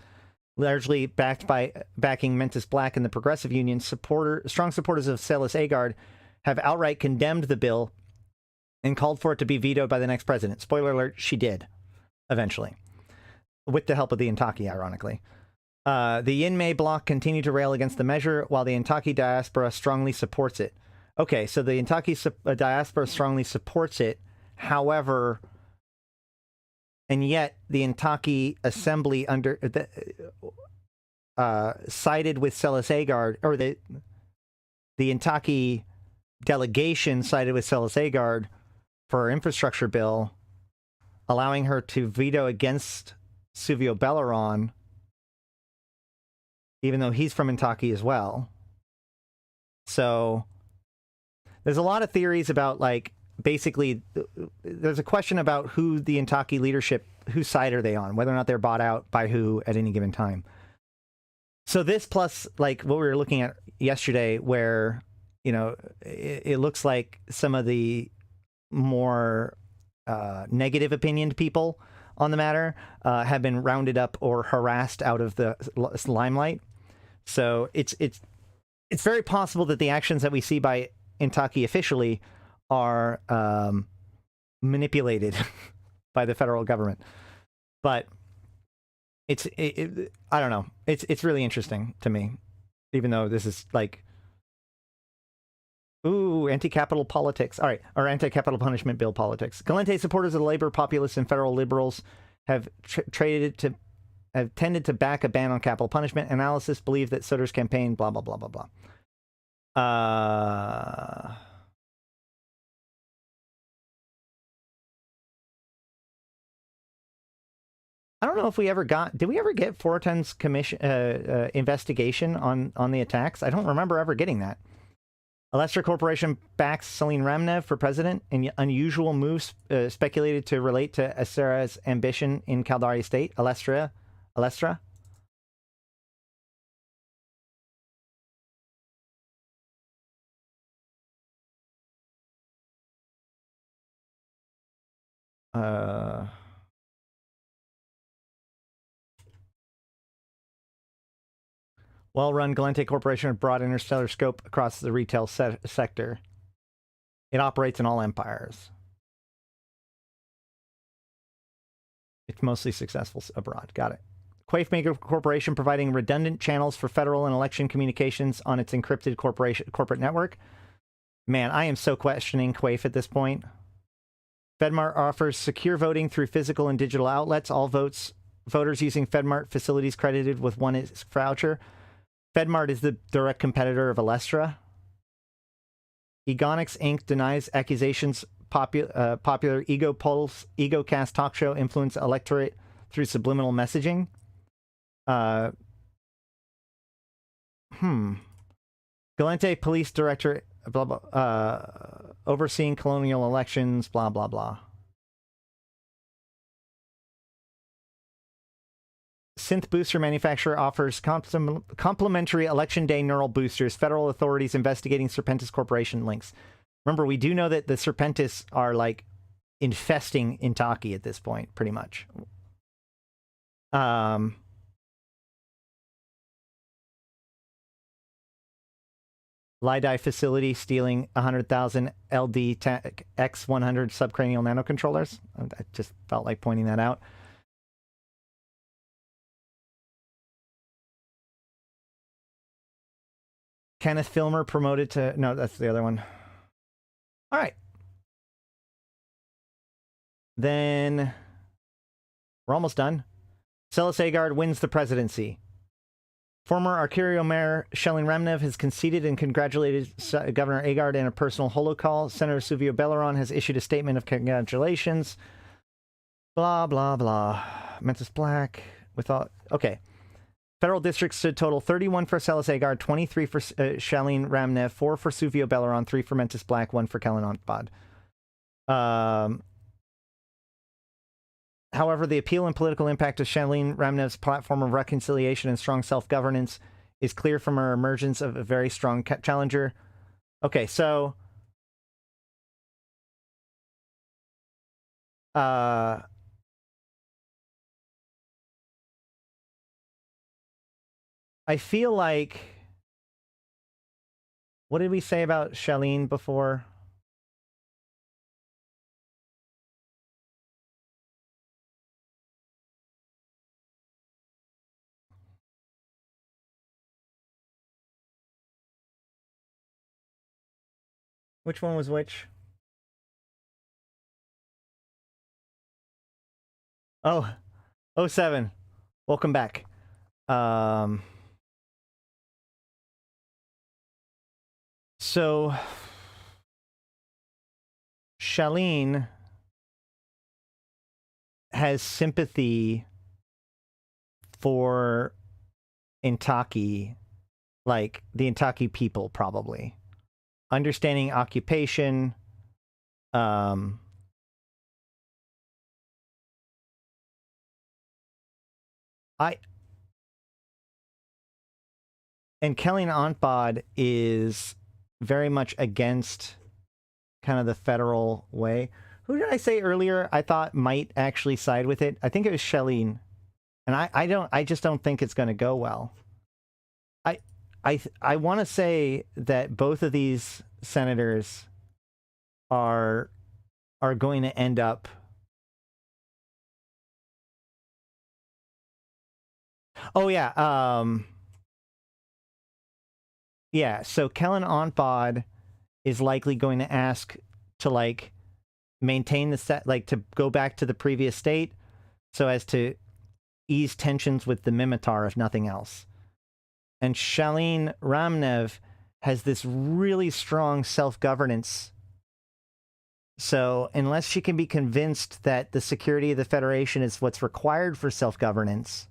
largely backing Mentis Black and the Progressive Union, strong supporters of Selis Agard, have outright condemned the bill and called for it to be vetoed by the next president. Spoiler alert, she did, eventually, with the help of the Yantey, ironically. The Yinmei bloc continue to rail against the measure, while the Yantey diaspora strongly supports it. Okay, so the Yantey diaspora strongly supports it, however, and yet the Yantey assembly sided with Selis Agard, or the Yantey delegation sided with Selis Agard for her infrastructure bill, allowing her to veto against Suvio Belleron, even though he's from Yantey as well. So there's a lot of theories about, basically, there's a question about who the Yantey leadership, whose side are they on, whether or not they're bought out by who at any given time. So this plus, what we were looking at yesterday, where, it looks like some of the more negative opinioned people on the matter have been rounded up or harassed out of the limelight. So it's very possible that the actions that we see by Yantey officially are manipulated by the federal government. But I don't know. It's really interesting to me, even though this is anti-capital politics. All right, or anti-capital punishment bill politics. Gallente supporters of the Labor Populists and federal liberals have tended to back a ban on capital punishment. Analysis believe that Soter's campaign, blah, blah, blah, blah, blah. I don't know if did we ever get Fortun's commission investigation on the attacks? I don't remember ever getting that. Alestra Corporation backs Shalin Ramnev for president in unusual moves speculated to relate to Asera's ambition in Caldari State. Alestra? Well-run Gallente Corporation with broad interstellar scope across the retail sector. It operates in all empires. It's mostly successful abroad. Got it. Quaif Corporation providing redundant channels for federal and election communications on its encrypted corporate network. Man, I am so questioning Quaif at this point. FedMart offers secure voting through physical and digital outlets. All voters using FedMart facilities credited with one voucher. FedMart is the direct competitor of Alestra. Egonics Inc. denies accusations popular EgoCast talk show influence electorate through subliminal messaging. Gallente Police Director, blah, blah, overseeing colonial elections, blah, blah, blah. Synth booster manufacturer offers complimentary election day neural boosters. Federal authorities investigating Serpentis Corporation links. Remember, we do know that the Serpentis are, like, infesting Yntaki at this point, pretty much. Lidai facility stealing 100,000 LD X100 subcranial nanocontrollers. I just felt like pointing that out. Kenneth Filmer promoted to... No, that's the other one. All right. Then we're almost done. Celis Agard wins the presidency. Former Arcario Mayor Shelin Remnev has conceded and congratulated Governor Agard in a personal holocall. Senator Suvio Belleron has issued a statement of congratulations. Blah, blah, blah. Mentis Black. Okay. Federal districts stood total 31 for Celis Agard, 23 for Shelin Remnev, 4 for Suvio Belleron, 3 for Mentis Black, 1 for Kellan Ontbod. However, the appeal and political impact of Shelin Remnev's platform of reconciliation and strong self-governance is clear from her emergence of a very strong challenger. Okay, so... I feel like... What did we say about Shelin before? Which one was which? Oh, 07. Welcome back. So, Shelin has sympathy for Yntaki, like the Yntaki people, probably. Understanding occupation, and Kellan Ontbod is very much against kind of the federal way. Who did I say earlier I thought might actually side with it? I think it was Shelin. And I just don't think it's going to go well. I want to say that both of these senators are going to end up... Oh, yeah. Yeah, so Kellan Ontbod is likely going to ask to, like, maintain the to go back to the previous state so as to ease tensions with the Mimitar, if nothing else. And Shelin Remnev has this really strong self-governance. So unless she can be convinced that the security of the Federation is what's required for self-governance...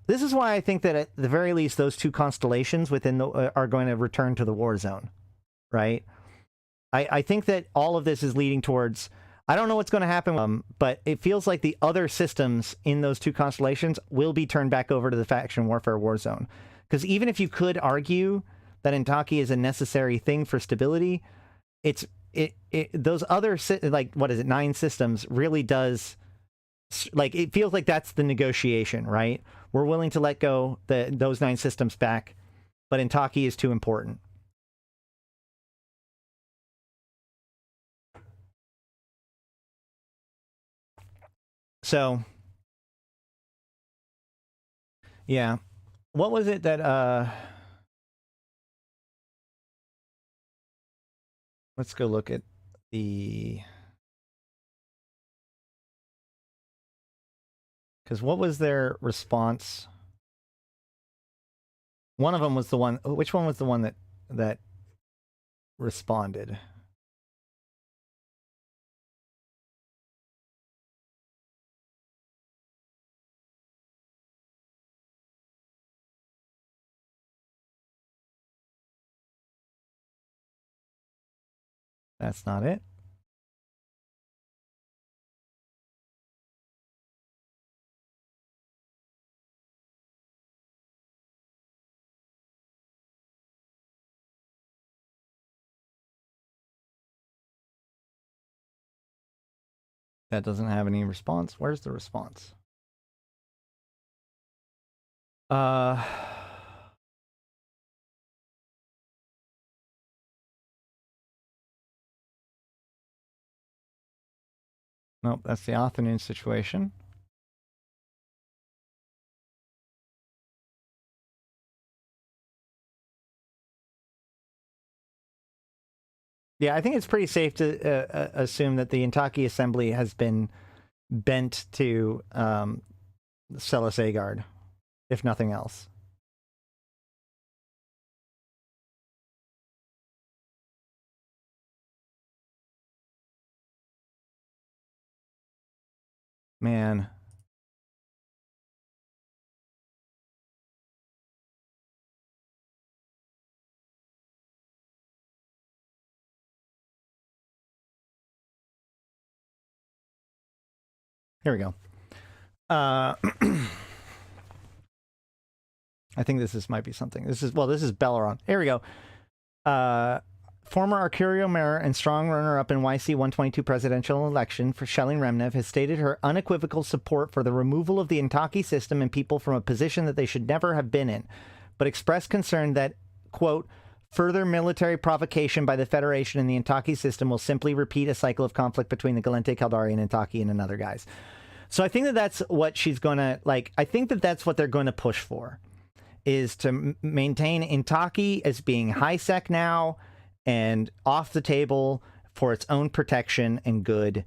This is why I think that at the very least those two constellations within the are going to return to the war zone, right? I think that all of this is leading towards... I don't know what's going to happen, but it feels like the other systems in those two constellations will be turned back over to the faction warfare war zone. Because even if you could argue that Yntaki is a necessary thing for stability, those other, like, what is it, 9 systems really does... Like, it feels like that's the negotiation, right? we're willing to let go those 9 systems back, but Intaki is too important. So, yeah. What was it that, let's go look at the... Because what was their response? One of them was the one... Which one was the one that responded? That's not it. That doesn't have any response. Where's the response? Nope, that's the afternoon situation. Yeah, I think it's pretty safe to assume that the Intaki Assembly has been bent to Celes Agard, if nothing else. Man. Here we go. I think this might be something. This is Belleron. Here we go. Former Arcurio Mayor and strong runner-up in YC 122 presidential election for Shelling Remnev has stated her unequivocal support for the removal of the Intaki system and people from a position that they should never have been in, but expressed concern that, quote, further military provocation by the Federation and the Intaki system will simply repeat a cycle of conflict between the Gallente, Caldari, and Intaki and another guys. So I think that that's what she's going to, like, I think that that's what they're going to push for, is to maintain Intaki as being high sec now and off the table for its own protection and good,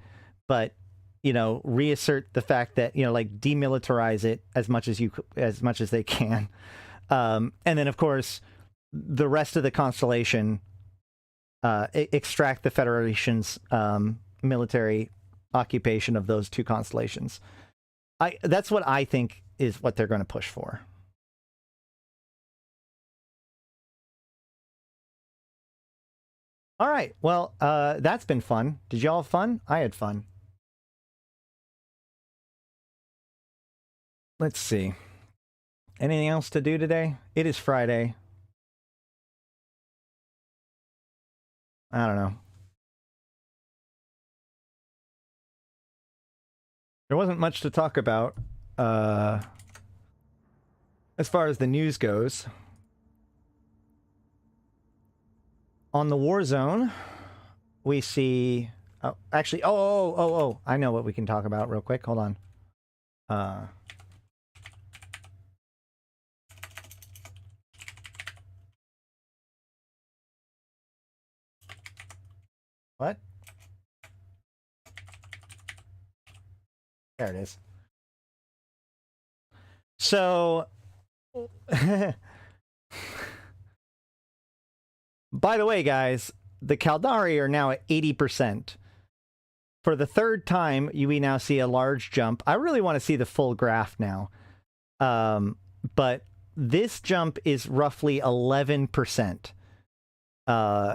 but, you know, reassert the fact that, you know, like, demilitarize it as much as they can. And then, of course, the rest of the constellation, extract the Federation's military occupation of those 2 constellations. That's what I think is what they're going to push for. All right. Well, that's been fun. Did y'all have fun? I had fun. Let's see. Anything else to do today? It is Friday. I don't know. There wasn't much to talk about as far as the news goes. On the war zone, we see... Oh, actually... Oh, I know what we can talk about real quick. Hold on. What? There it is. So... By the way, guys, the Caldari are now at 80%. For the 3rd time, we now see a large jump. I really want to see the full graph now. But this jump is roughly 11%,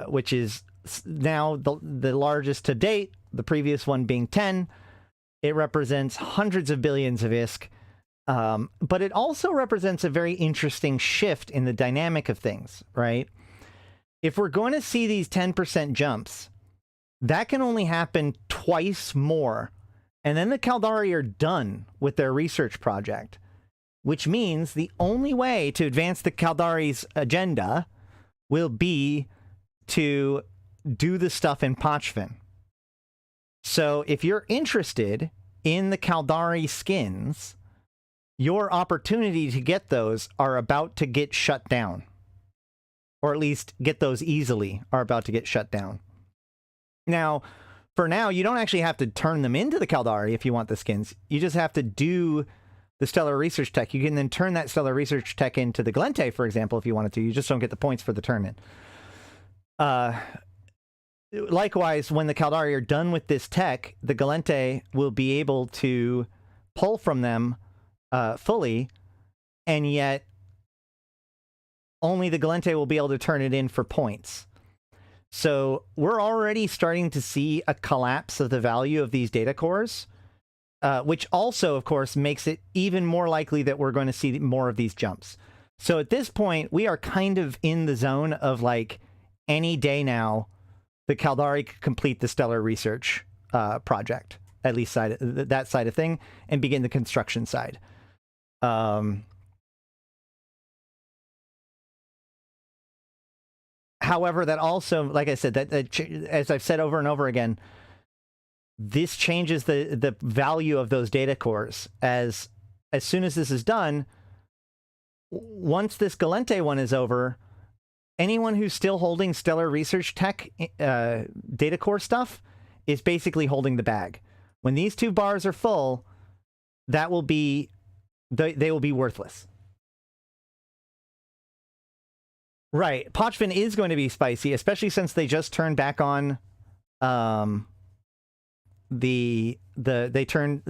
which is now the largest to date, the previous one being 10. It represents hundreds of billions of ISK. But it also represents a very interesting shift in the dynamic of things, right? If we're going to see these 10% jumps, that can only happen twice more. And then the Caldari are done with their research project. which means the only way to advance the Caldari's agenda will be to do the stuff in Pochven. So if you're interested in the Caldari skins, your opportunity to get those are about to get shut down. Or at least get those easily are about to get shut down. Now, for now, you don't actually have to turn them into the Caldari if you want the skins. You just have to do the Stellar Research Tech. You can then turn that Stellar Research Tech into the Gallente, for example, if you wanted to. You just don't get the points for the tournament. Likewise, when the Caldari are done with this tech, the Gallente will be able to pull from them fully, and yet only the Gallente will be able to turn it in for points. So we're already starting to see a collapse of the value of these data cores, which also, of course, makes it even more likely that we're going to see more of these jumps. So at this point, we are kind of in the zone of, like, any day now, the Caldari could complete the Stellar Research project, at least that side of thing, and begin the construction side. However, that also, like I said, as I've said over and over again, this changes the value of those data cores. As soon as this is done, once this Gallente one is over, anyone who's still holding Stellar Research Tech data core stuff is basically holding the bag. When these two bars are full, that will be they will be worthless. Right. Pochven is going to be spicy, especially since they just turned back on they turned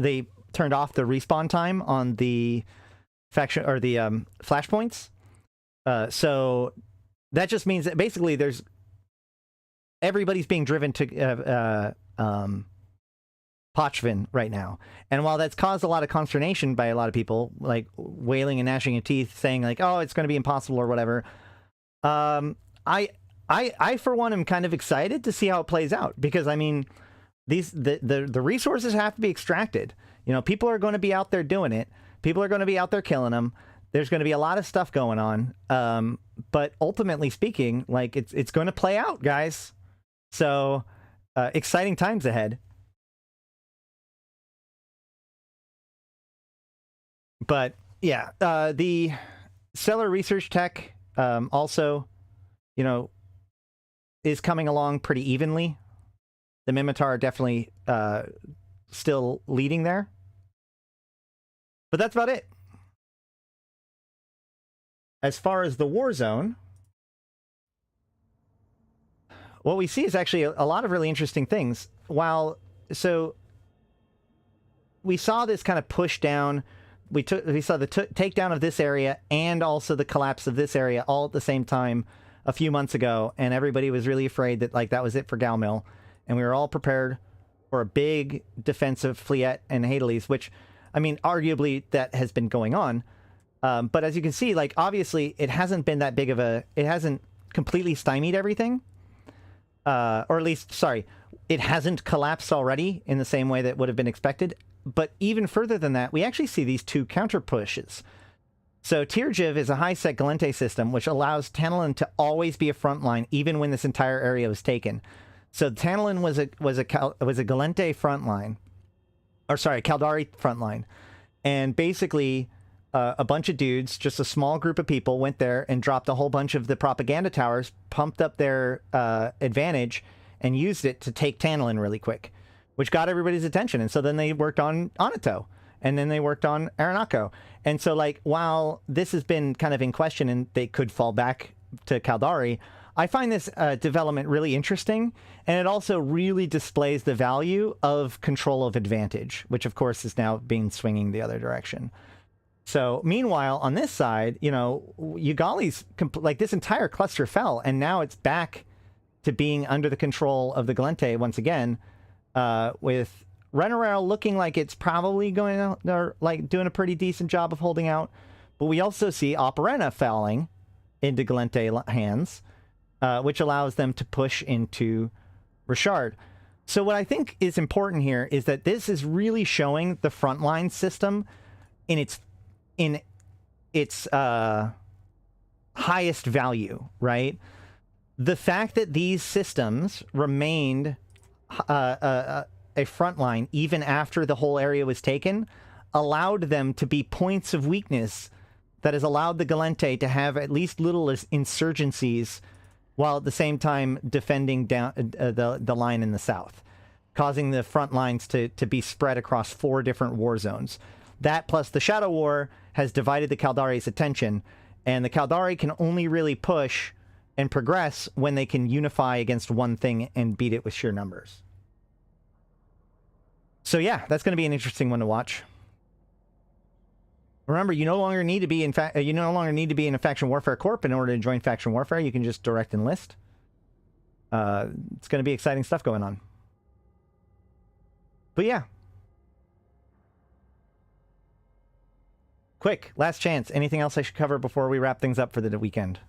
off the respawn time on the faction or the flashpoints. So that just means that basically everybody's being driven to Pochven right now. And while that's caused a lot of consternation by a lot of people, like wailing and gnashing of teeth, saying like, "Oh, it's going to be impossible" or whatever. I for one am kind of excited to see how it plays out, because I mean, the resources have to be extracted. You know, people are going to be out there doing it. People are going to be out there killing them. There's going to be a lot of stuff going on. But ultimately speaking, like it's going to play out, guys. So exciting times ahead. But yeah, the Stellar Research Tech also, you know, is coming along pretty evenly. The Minmatar are definitely still leading there. But that's about it. As far as the war zone, what we see is actually a lot of really interesting things. So we saw this kind of push down. We saw the takedown of this area and also the collapse of this area all at the same time a few months ago, and everybody was really afraid that like that was it for Galmil, and we were all prepared for a big defensive Fleet and Hadales, which, I mean, arguably that has been going on, but as you can see, like obviously it hasn't been that big of it hasn't completely stymied everything, or at least, sorry, it hasn't collapsed already in the same way that would have been expected. But even further than that, we actually see these two counter pushes. So Tirjiv is a high-set Gallente system, which allows Tantalin to always be a front line, even when this entire area was taken. So Tantalin was a Gallente front line, or sorry, Caldari front line, and basically a bunch of dudes, just a small group of people, went there and dropped a whole bunch of the propaganda towers, pumped up their advantage, and used it to take Tantalin really quick, which got everybody's attention. And so then they worked on Onato, and then they worked on Aranako. And so, like, while this has been kind of in question and they could fall back to Caldari, I find this development really interesting, and it also really displays the value of control of advantage, which of course is now being swinging the other direction. So meanwhile, on this side, you know, Ugali's, like, this entire cluster fell, and now it's back to being under the control of the Gallente once again, with Renorel looking like it's probably going to, or like doing a pretty decent job of holding out. But we also see Operena falling into Gallente hands, which allows them to push into Richard. So what I think is important here is that this is really showing the frontline system in its highest value, right? The fact that these systems remained a front line even after the whole area was taken allowed them to be points of weakness that has allowed the Gallente to have at least little insurgencies while at the same time defending down the line in the south, causing the front lines to be spread across 4 different war zones. That plus the Shadow War has divided the Caldari's attention, and the Caldari can only really push and progress when they can unify against one thing and beat it with sheer numbers. So yeah, that's going to be an interesting one to watch. Remember, you no longer need to be in a faction warfare corp in order to join faction warfare. You can just direct enlist. It's going to be exciting stuff going on. But yeah. Quick, last chance. Anything else I should cover before we wrap things up for the weekend?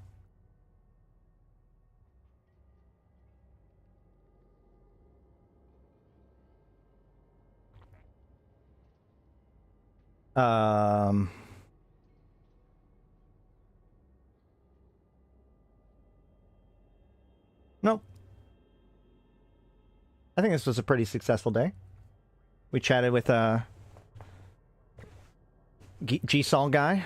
Nope. I think this was a pretty successful day. We chatted with G-Sol guy. Is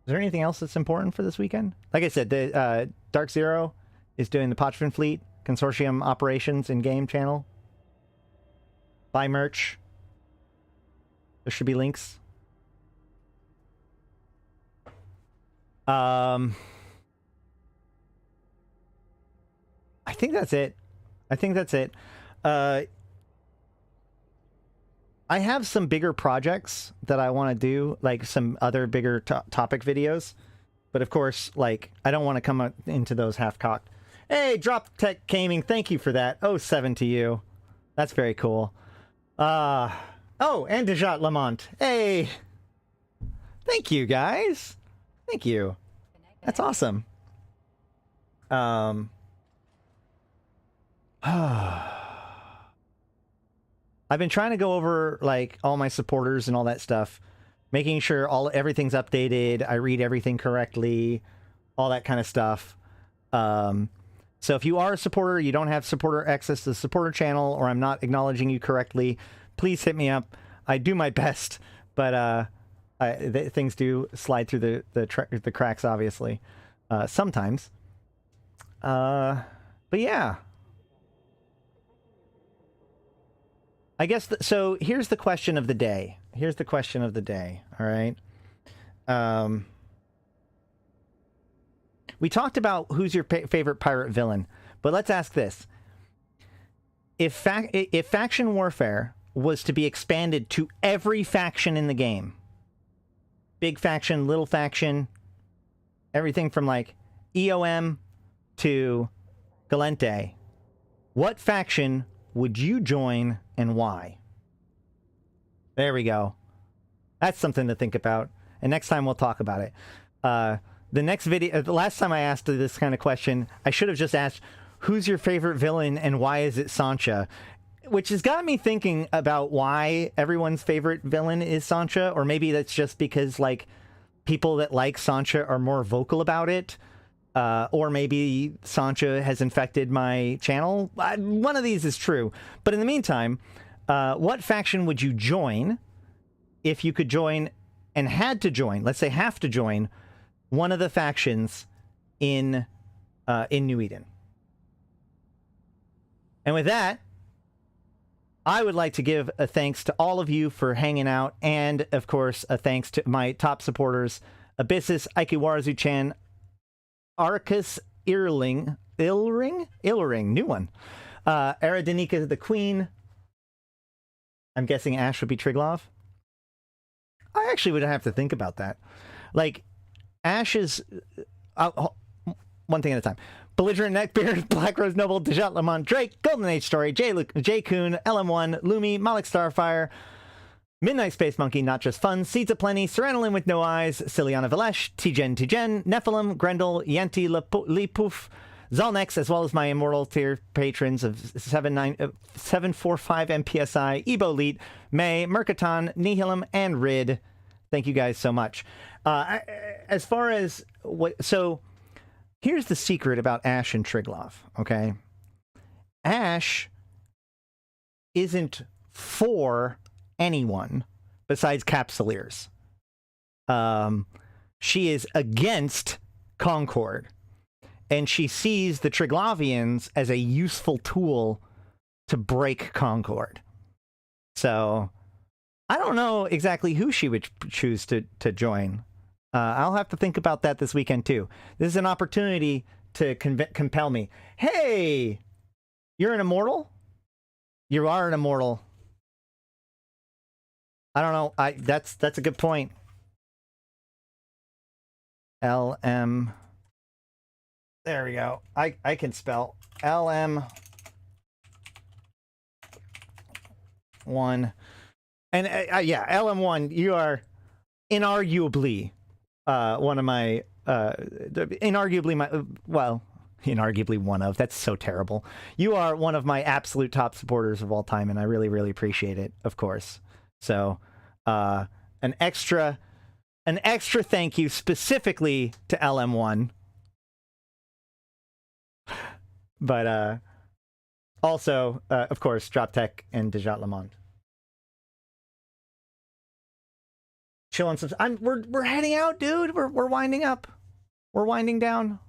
there anything else that's important for this weekend? Like I said, the Dark Zero is doing the Pochvin Fleet Consortium operations in-game channel. Buy merch. There should be links. I think that's it. I have some bigger projects that I want to do, like some other bigger topic videos. But of course, like, I don't want to come into those half-cocked. Hey, Drop Tech Gaming, thank you for that. 07 to you. That's very cool. Oh, and Dajat Lemmont. Hey. Thank you, guys. Thank you. That's awesome. I've been trying to go over, like, all my supporters and all that stuff, making sure everything's updated, I read everything correctly, all that kind of stuff. So if you are a supporter, you don't have supporter access to the supporter channel, or I'm not acknowledging you correctly, please hit me up. I do my best, but things do slide through the cracks, obviously, sometimes. But yeah. I guess, so here's the question of the day. All right? We talked about who's your favorite pirate villain, but let's ask this. If faction warfare was to be expanded to every faction in the game, big faction, little faction, everything from, like, EOM to Gallente, what faction would you join and why? There we go. That's something to think about. And next time we'll talk about it. The next video, the last time I asked this kind of question, I should have just asked, who's your favorite villain and why is it Sancha? Which has got me thinking about why everyone's favorite villain is Sancha, or maybe that's just because, like, people that like Sancha are more vocal about it. Or maybe Sancha has infected my channel. One of these is true. But in the meantime, what faction would you join if you could join and had to join, let's say have to join, one of the factions in New Eden? And with that, I would like to give a thanks to all of you for hanging out, and of course a thanks to my top supporters: Abyssus, Aikawarazu Chan, Arcus Ilring, new one. Arydanika the Queen. I'm guessing Ash would be Triglov. I actually would have to think about that. Like, Ash is... one thing at a time. Belligerent Neckbeard, BlackRoseNoble, Dajat Lemmont, Drake, Golden Age Story, J Kuhn, LM1, Lumi, Malak Starfire, Midnight Space Monkey, Not Just Fun, Seeds of Plenty, Serenolin with No Eyes, Syliana Vel'ash, Tgen Tgen, Nephilim, Grendel, Yantey Lepouf, Zaul Nex, as well as my Immortal tier patrons of 745 MPSI, Ebo Elite, May, Merc Utan, Nihilum, and Rid. Thank you guys so much. As far as so here's the secret about Ashe and Triglav, okay? Ashe isn't for anyone besides Capsuleers. She is against Concord, and she sees the Triglavians as a useful tool to break Concord. So I don't know exactly who she would choose to join. I'll have to think about that this weekend too. This is an opportunity to compel me. Hey, you're an immortal? You are an immortal. I don't know. That's a good point. LM. There we go. I can spell LM1. And yeah, LM1, you are inarguably one of my inarguably one of, that's so terrible. You are one of my absolute top supporters of all time, and I really, really appreciate it, of course. So an extra thank you specifically to LM1. But also, of course, DropTech and Dajat Lemmont. Chill on some. We're heading out, dude. We're winding up. We're winding down.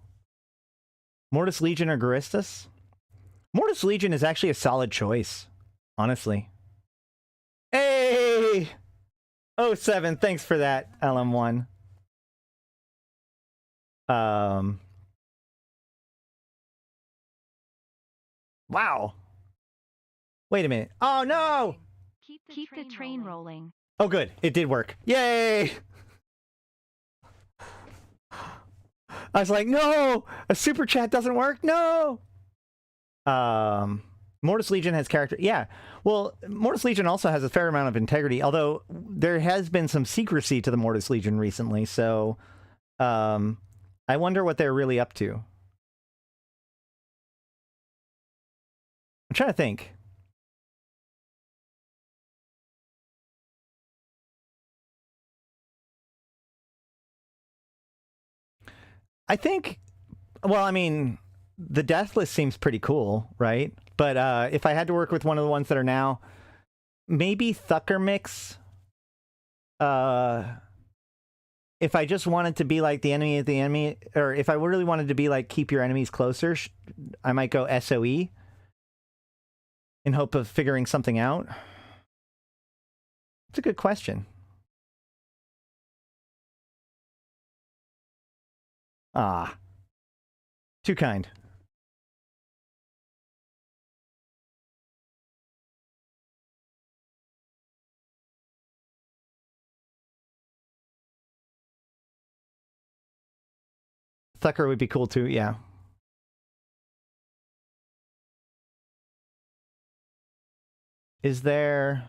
Mortis Legion or Garistas? Mortis Legion is actually a solid choice, honestly. Hey! 07, thanks for that, LM1. Wow. Wait a minute. Oh, no! Keep the train rolling. Oh, good. It did work. Yay! I was like, no! A super chat doesn't work? No! Mortis Legion has character. Yeah. Well, Mortis Legion also has a fair amount of integrity, although there has been some secrecy to the Mortis Legion recently, so I wonder what they're really up to. I'm trying to think. I think, well, I mean, the Deathless seems pretty cool, right? But if I had to work with one of the ones that are now, maybe Thucker Mix. If I just wanted to be like the enemy of the enemy, or if I really wanted to be like keep your enemies closer, I might go SOE in hope of figuring something out. It's a good question. Ah, too kind. Thucker would be cool too, yeah. Is there...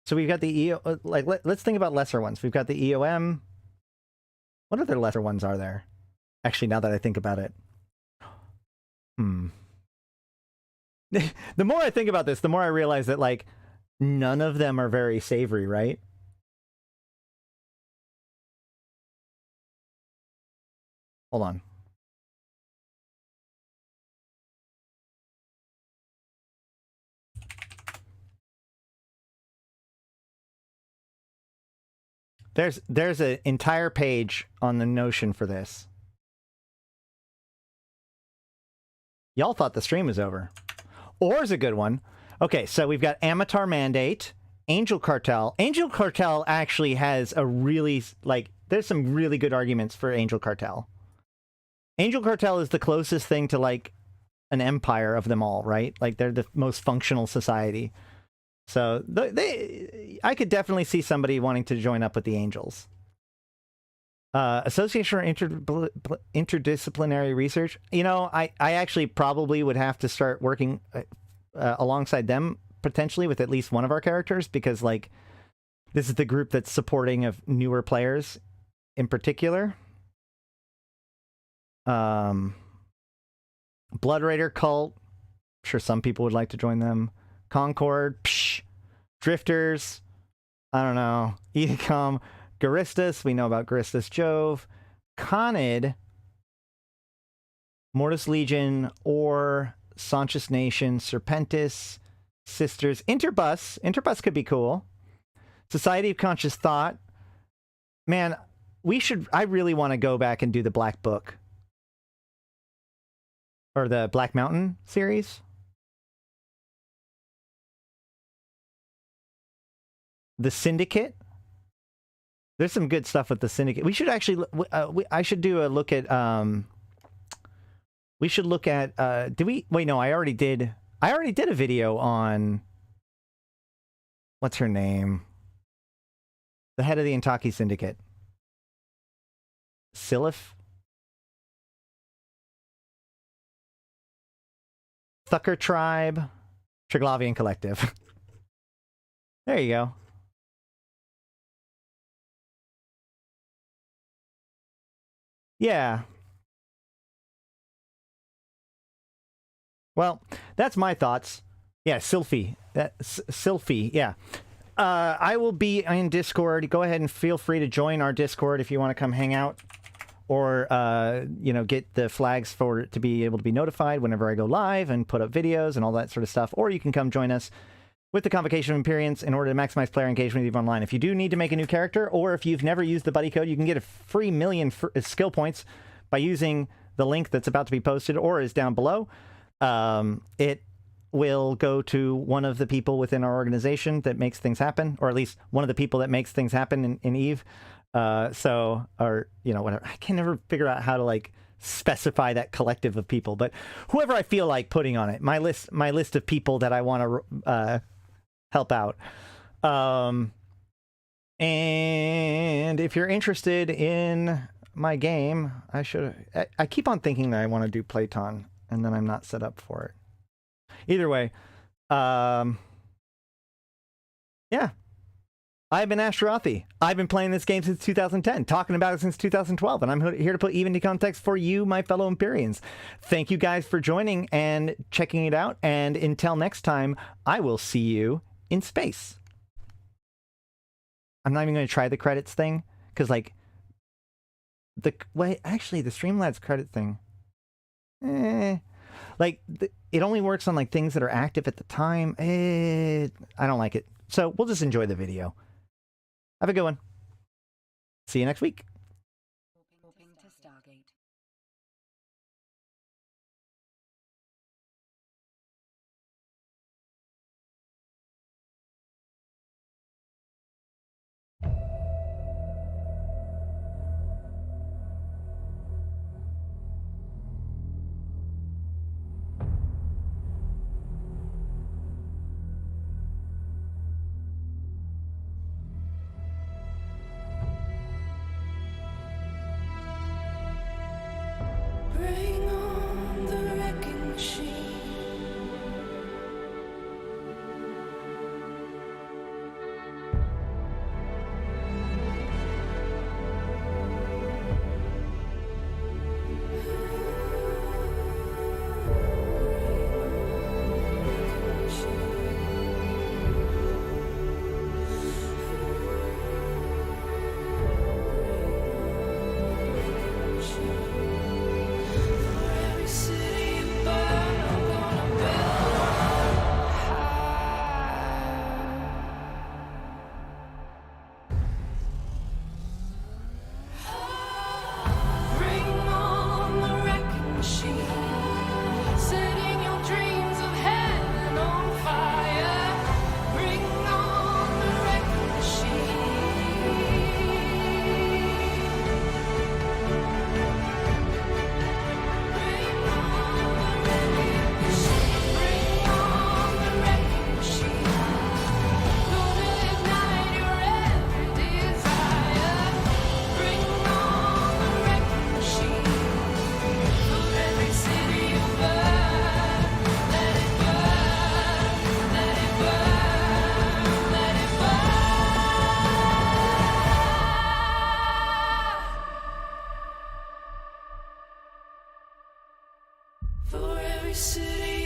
So we've got the EO... Like, let's think about lesser ones. We've got the EOM. What other lesser ones are there? Actually, now that I think about it. The more I think about this, the more I realize that, like, none of them are very savory, right? Hold on. There's an entire page on the Notion for this. Y'all thought the stream was over. Or's a good one. Okay, so we've got Amatar Mandate, Angel Cartel. Angel Cartel actually has a really, like, there's some really good arguments for Angel Cartel. Angel Cartel is the closest thing to, like, an empire of them all, right? Like, they're the most functional society. So I could definitely see somebody wanting to join up with the Angels. Association for Interdisciplinary Research. You know, I actually probably would have to start working alongside them, potentially, with at least one of our characters, because, like, this is the group that's supporting of newer players in particular. Blood Raider Cult. I'm sure some people would like to join them. Concord. Psh, Drifters. I don't know. Edicom. Garistus. We know about Garistus Jove. Conid. Mortis Legion. Or Sanchez Nation. Serpentis. Sisters. Interbus. Interbus could be cool. Society of Conscious Thought. Man, I really want to go back and do the Black Book. Or the Black Mountain series. The Syndicate. There's some good stuff with the Syndicate. We should actually, I should do a look at, we should look at, wait, no, I already did a video on, what's her name? The head of the Intaki Syndicate. Silif? Thucker Tribe. Triglavian Collective. There you go. Yeah. Well, that's my thoughts. Yeah, Sylphie. Sylphie, yeah. I will be in Discord. Go ahead and feel free to join our Discord if you want to come hang out. Or, you know, get the flags for it to be able to be notified whenever I go live and put up videos and all that sort of stuff. Or you can come join us with the Convocation of Empyreans in order to maximize player engagement with you online. If you do need to make a new character, or if you've never used the buddy code, you can get a free million skill points by using the link that's about to be posted or is down below. It will go to one of the people within our organization that makes things happen, or at least one of the people that makes things happen in Eve. Or, you know, whatever. I can never figure out how to, like, specify that collective of people, but whoever I feel like putting on it, my list of people that I want to, help out. And if you're interested in my game, I keep on thinking that I want to do Playton, and then I'm not set up for it. Either way, yeah. I've been Ashtarothi. I've been playing this game since 2010, talking about it since 2012, and I'm here to put even into context for you, my fellow Empyreans. Thank you guys for joining and checking it out, and until next time, I will see you in space. I'm not even going to try the credits thing, because, like, actually, the Streamlabs credit thing, like, it only works on, like, things that are active at the time. I don't like it. So we'll just enjoy the video. Have a good one. See you next week. For every city